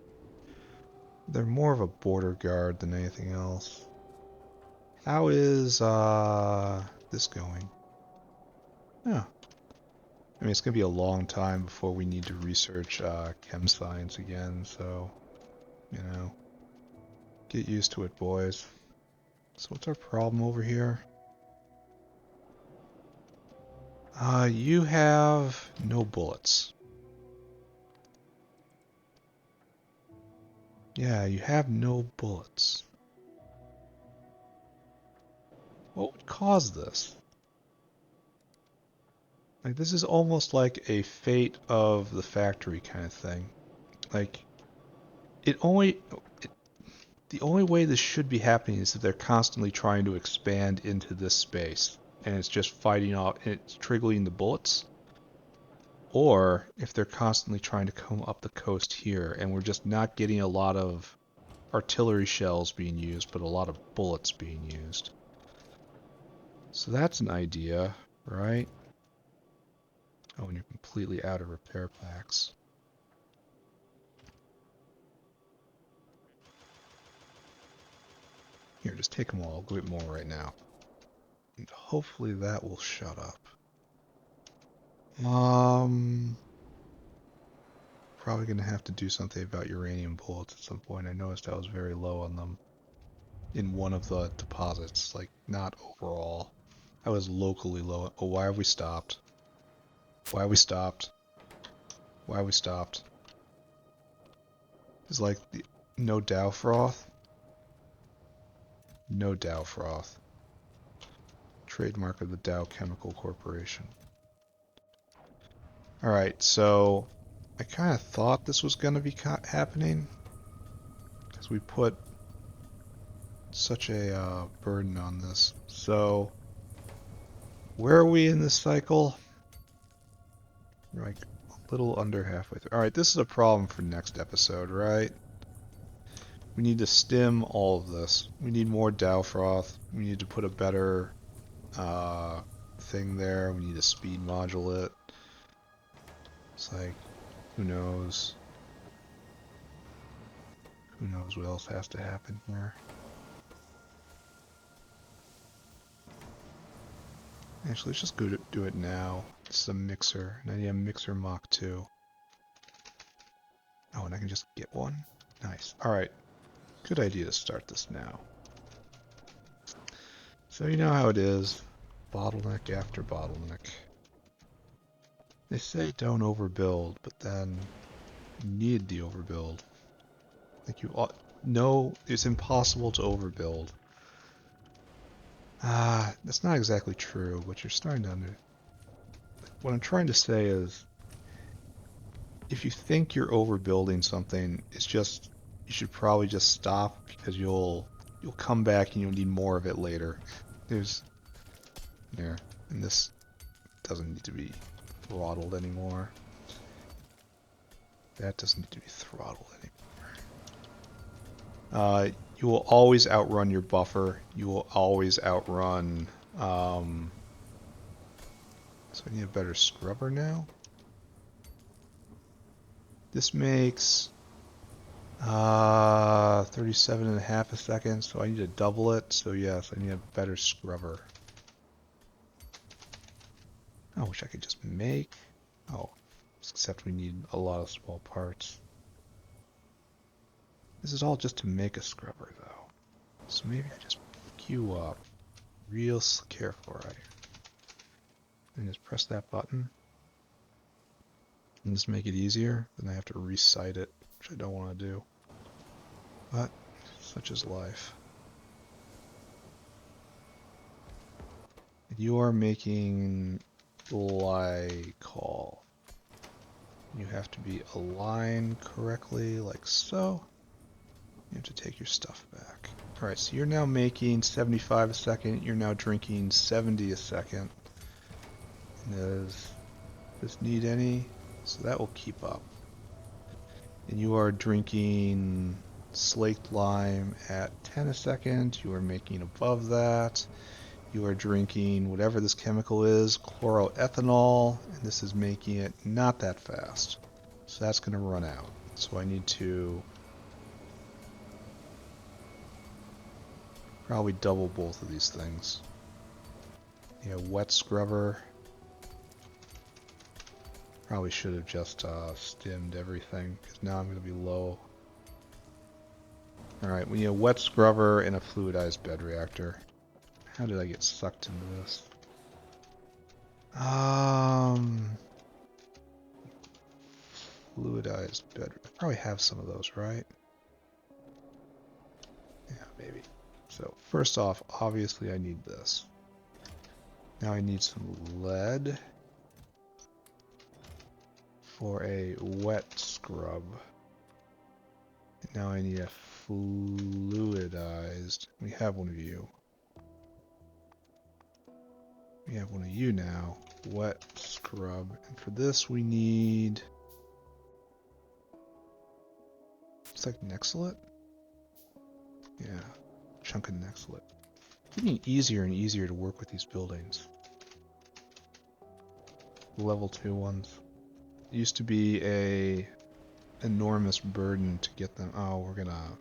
They're more of a border guard than anything else. How is this going? Yeah. I mean, it's going to be a long time before we need to research chem science again, so, get used to it, boys. So what's our problem over here? You have no bullets. Yeah, you have no bullets. What would cause this? Like, this is almost like a fate of the factory kind of thing. Like, the only way this should be happening is if they're constantly trying to expand into this space, and it's just fighting off, and it's triggering the bullets. Or if they're constantly trying to come up the coast here, and we're just not getting a lot of artillery shells being used, but a lot of bullets being used. So that's an idea, right? Oh, and you're completely out of repair packs. Here, just take them all. I'll go get more right now. And hopefully that will shut up. Probably gonna have to do something about uranium bullets at some point. I noticed I was very low on them in one of the deposits, like not overall. I was locally low. Oh, why have we stopped? Why have we stopped? Why have we stopped? It's like no Dow froth. No Dow froth. Trademark of the Dow Chemical Corporation. Alright, so I kind of thought this was going to be happening because we put such a burden on this. So, where are we in this cycle? Like little under halfway through. Alright, this is a problem for next episode, right? We need to stim all of this. We need more Dow froth. We need to put a better thing there. We need to speed module it. It's like, who knows? Who knows what else has to happen here? Actually, let's just go do it now. This is a mixer, and I need a mixer Mach 2. Oh, and I can just get one? Nice. Alright. Good idea to start this now. So you know how it is. Bottleneck after bottleneck. They say don't overbuild, but then you need the overbuild. Like you ought... No, it's impossible to overbuild. That's not exactly true, but you're starting to What I'm trying to say is, if you think you're overbuilding something, it's just, you should probably just stop, because you'll come back and you'll need more of it later. There, and this doesn't need to be throttled anymore. That doesn't need to be throttled anymore. You will always outrun your buffer. You will always outrun, so I need a better scrubber now. This makes 37.5 a second, so I need to double it. So yes, I need a better scrubber. I wish I could just make. Oh, except we need a lot of small parts. This is all just to make a scrubber, though. So maybe I just queue up real careful right here. And just press that button. And just make it easier. Then I have to recite it, which I don't want to do. But such is life. You are making glycol. You have to be aligned correctly, like so. You have to take your stuff back. Alright, so you're now making 75 a second. You're now drinking 70 a second. And does this need any? So that will keep up. And you are drinking slaked lime at 10 a second. You are making above that. You are drinking whatever this chemical is, chloroethanol, and this is making it not that fast. So that's going to run out. So I need to probably double both of these things. Yeah, wet scrubber. Probably should have just stimmed everything, because now I'm going to be low. Alright, we need a wet scrubber and a fluidized bed reactor. How did I get sucked into this? Fluidized bed. I probably have some of those, right? Yeah, maybe. So first off, obviously I need this. Now I need some lead for a wet scrub. And now I need a fluidized. We have one of you. We have one of you now. Wet scrub. And for this we need... It's like Nexolite? Yeah. Chunk of Nexolite. It's getting easier and easier to work with these buildings. Level 2 ones. It used to be a enormous burden to get them. Oh, we're gonna...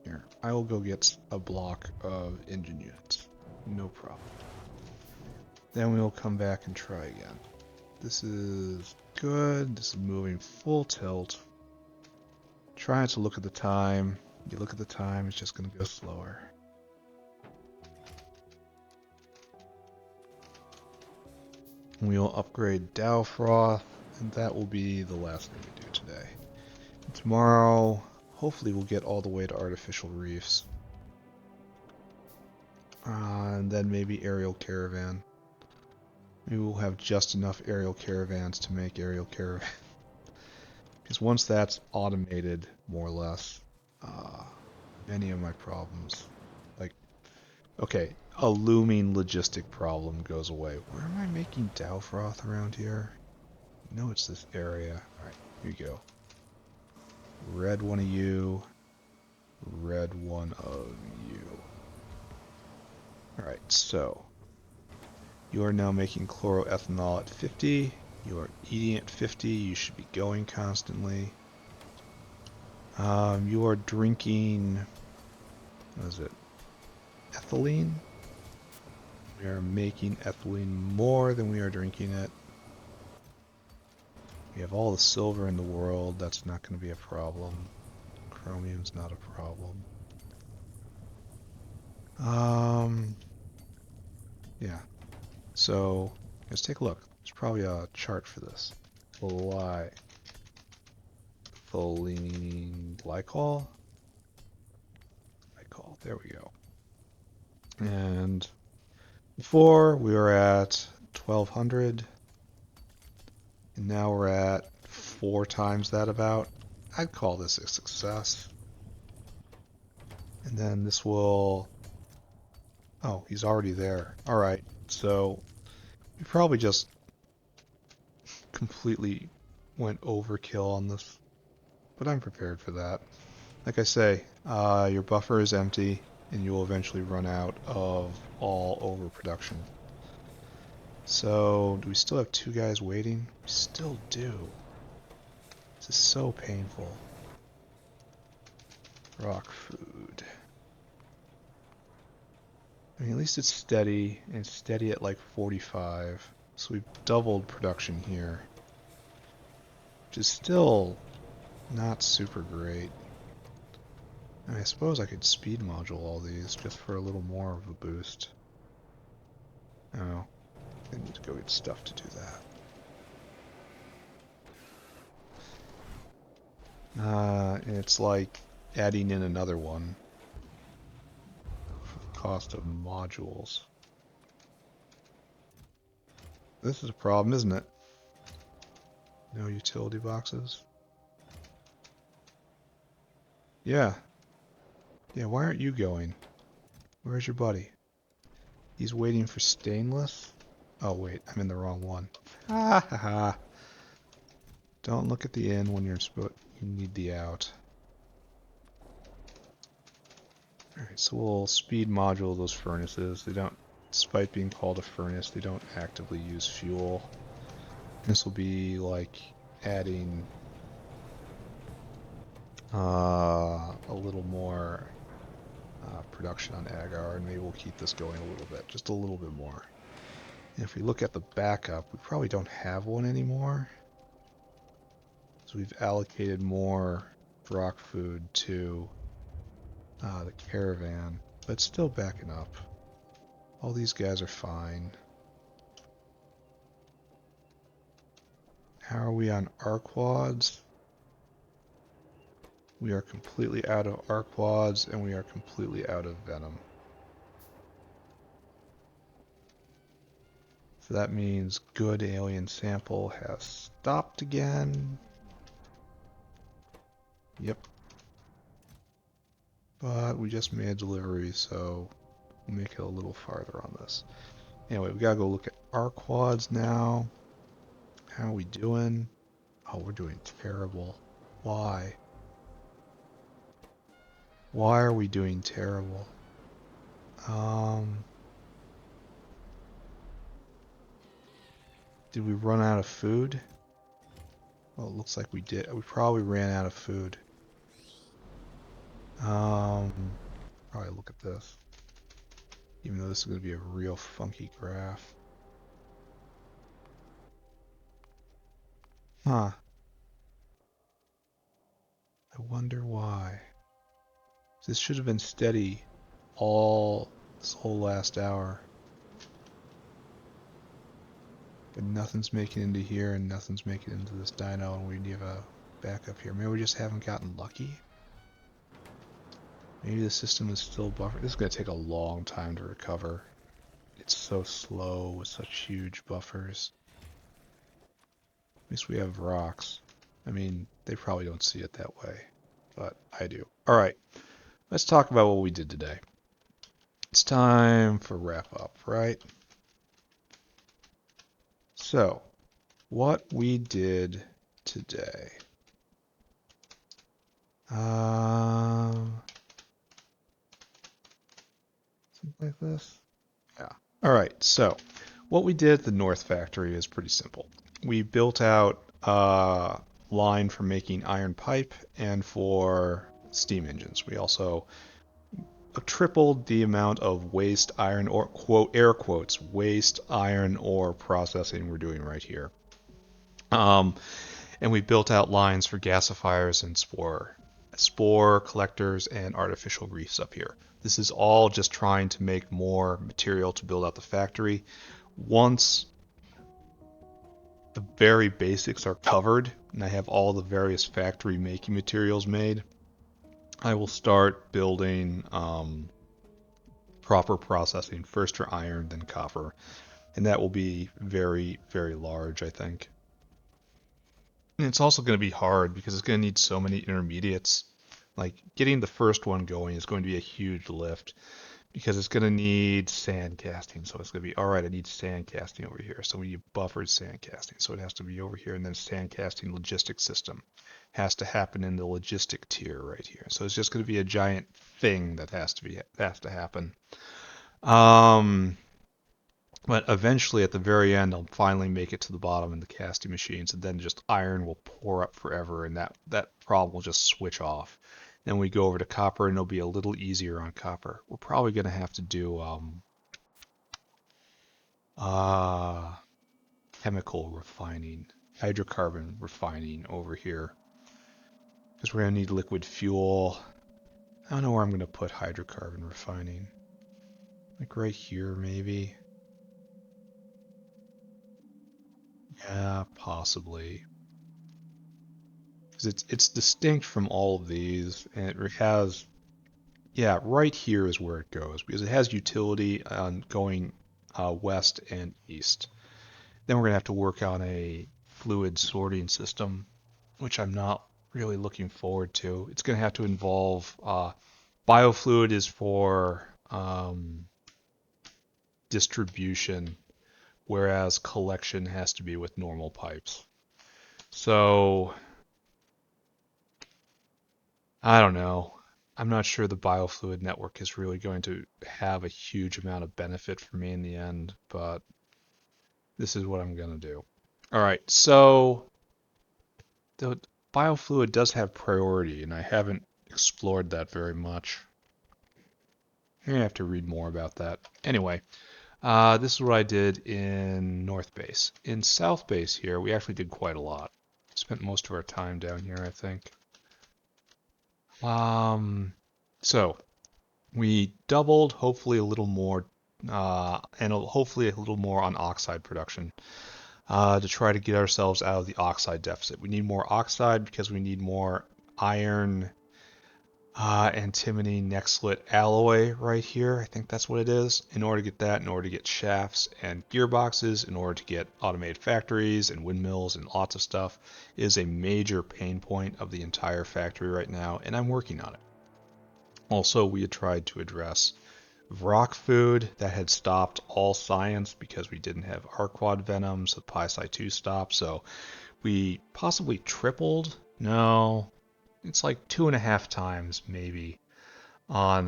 Here. I will go get a block of engine units. No problem. Then we'll come back and try again. This is good. This is moving full tilt. Try not to look at the time. You look at the time, it's just going to go slower. We'll upgrade Dow Froth, and that will be the last thing we do today. And tomorrow, hopefully we'll get all the way to artificial reefs. And then maybe aerial caravan. Maybe we'll have just enough aerial caravans to make aerial caravan. Because once that's automated, more or less, many of my problems, like, okay, a looming logistic problem goes away. Where am I making Dow Froth around here? No, it's this area. Alright, here you go. Red one of you. Red one of you. Alright, so you are now making chloroethanol at 50. You are eating at 50. You should be going constantly. You are drinking, what is it? Ethylene? We are making ethylene more than we are drinking it. We have all the silver in the world. That's not going to be a problem. Chromium's not a problem. Yeah. So let's take a look. There's probably a chart for this. Ethylene glycol. There we go. And before we were at 1200, and now we're at 4 times that about. I'd call this a success. And then this will... Oh, he's already there. Alright, so we probably just completely went overkill on this, but I'm prepared for that. Like I say, your buffer is empty, and you will eventually run out of all overproduction. So, do we still have 2 guys waiting? We still do. This is so painful. Rock food. I mean, at least it's steady, and it's steady at like 45. So we've doubled production here, which is still not super great. And I suppose I could speed module all these just for a little more of a boost. Oh, I need to go get stuff to do that. And it's like adding in another one for the cost of modules. This is a problem, isn't it? No utility boxes? Yeah. Yeah, why aren't you going? Where's your buddy? He's waiting for stainless? Oh wait, I'm in the wrong one. Ha ha ha. Don't look at the in when you need the out. Alright, so we'll speed module those furnaces. They don't, despite being called a furnace, they don't actively use fuel. This will be like adding a little more production on agar, and maybe we'll keep this going a little bit, just a little bit more. And if we look at the backup, we probably don't have one anymore. So we've allocated more rock food to the caravan, but it's still backing up. All these guys are fine. How are we on arquads? We are completely out of arquads, and we are completely out of venom. So that means good alien sample has stopped again. Yep. But we just made a delivery, so we'll make it a little farther on this. Anyway, we gotta go look at arquads now. How are we doing? Oh, we're doing terrible. Why? Why are we doing terrible? Did we run out of food? Well, it looks like we did. We probably ran out of food. Probably look at this. Even though this is going to be a real funky graph. Huh. I wonder why. This should have been steady all this whole last hour. But nothing's making into here and nothing's making into this dyno, and we need a backup here. Maybe we just haven't gotten lucky? Maybe the system is still buffered. This is going to take a long time to recover. It's so slow with such huge buffers. At least we have Vrauks. I mean, they probably don't see it that way, but I do. Alright, let's talk about what we did today. It's time for wrap up, right? So, what we did today. Something like this. Yeah. All right. So what we did at the North Factory is pretty simple. We built out a line for making iron pipe and for steam engines. We also tripled the amount of waste iron ore, quote, air quotes, waste iron ore processing we're doing right here. And we built out lines for gasifiers and spore collectors and artificial reefs up here. This is all just trying to make more material to build out the factory. Once the very basics are covered and I have all the various factory making materials made, I will start building proper processing, first for iron, then copper. And that will be very, very large, I think. And it's also going to be hard because it's going to need so many intermediates. Like getting the first one going is going to be a huge lift because it's going to need sand casting. So it's going to be, all right, I need sand casting over here. So we need buffered sand casting. So it has to be over here. And then sand casting logistics system has to happen in the logistic tier right here. So it's just going to be a giant thing that has to happen. But eventually, at the very end, I'll finally make it to the bottom in the casting machines, and then just iron will pour up forever, and that problem will just switch off. Then we go over to copper, and it'll be a little easier on copper. We're probably going to have to do chemical refining, hydrocarbon refining over here, because we're going to need liquid fuel. I don't know where I'm going to put hydrocarbon refining. Like right here, maybe. Yeah, possibly. Because it's distinct from all of these, and it has, yeah, right here is where it goes, because it has utility on going west and east. Then we're going to have to work on a fluid sorting system, which I'm not really looking forward to. It's going to have to involve, biofluid is for distribution, whereas collection has to be with normal pipes. So I don't know. I'm not sure the biofluid network is really going to have a huge amount of benefit for me in the end, but this is what I'm going to do. All right, so the biofluid does have priority, and I haven't explored that very much. You're going to have to read more about that. Anyway, this is what I did in North Base. In South Base here, we actually did quite a lot. Spent most of our time down here, I think. So we doubled, hopefully a little more, and hopefully a little more on oxide production to try to get ourselves out of the oxide deficit. We need more oxide because we need more iron, antimony nextlit alloy right here. I think that's what it is. In order to get that, in order to get shafts and gearboxes, in order to get automated factories and windmills and lots of stuff, is a major pain point of the entire factory right now, and I'm working on it. Also, we had tried to address Vrauks food that had stopped all science because we didn't have Arquad venom, so Pi-Psi-2 stopped. So we possibly tripled. No, it's like 2.5 times maybe on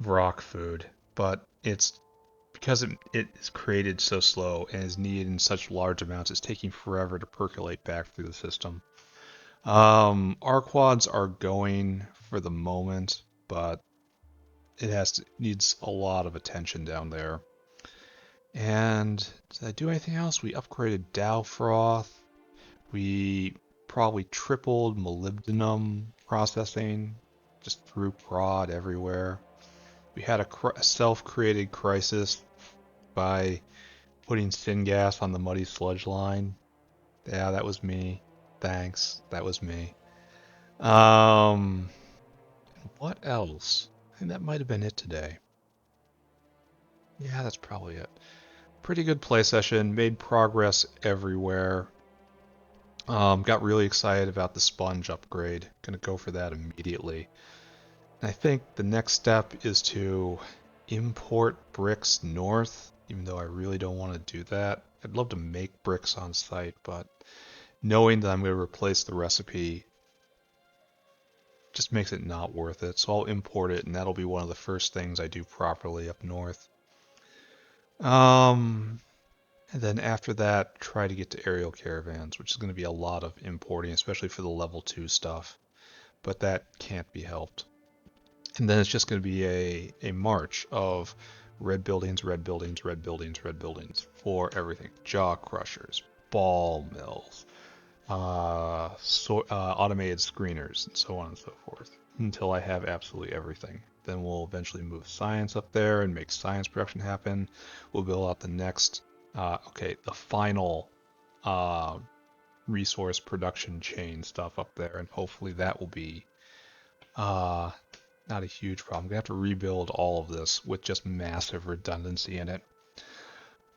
Vrauks food, but it's because it is created so slow and is needed in such large amounts. It's taking forever to percolate back through the system. Arquads are going for the moment, but needs a lot of attention down there. And did I do anything else? We upgraded Dow Froth. We probably tripled molybdenum processing, just threw prod everywhere. We had a self-created crisis by putting syngas on the muddy sludge line. Yeah, that was me. Thanks, that was me. What else? I think that might have been it today. Yeah, that's probably it. Pretty good play session, made progress everywhere. Got really excited about the sponge upgrade. Gonna go for that immediately. And I think the next step is to import bricks north even though I really don't want to do that. I'd love to make bricks on site, but knowing that I'm going to replace the recipe just makes it not worth it. So I'll import it, and that'll be one of the first things I do properly up north. And then after that, try to get to aerial caravans, which is going to be a lot of importing, especially for the level 2 stuff. But that can't be helped. And then it's just going to be a march of red buildings, red buildings, red buildings, red buildings for everything. Jaw crushers, ball mills, automated screeners, and so on and so forth, until I have absolutely everything. Then we'll eventually move science up there and make science production happen. We'll build out the next, the final resource production chain stuff up there, and hopefully that will be not a huge problem. We have to rebuild all of this with just massive redundancy in it.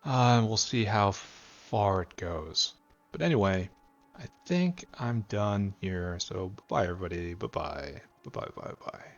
And we'll see how far it goes. But anyway, I think I'm done here. So bye everybody. Bye-bye. Bye-bye. Bye-bye.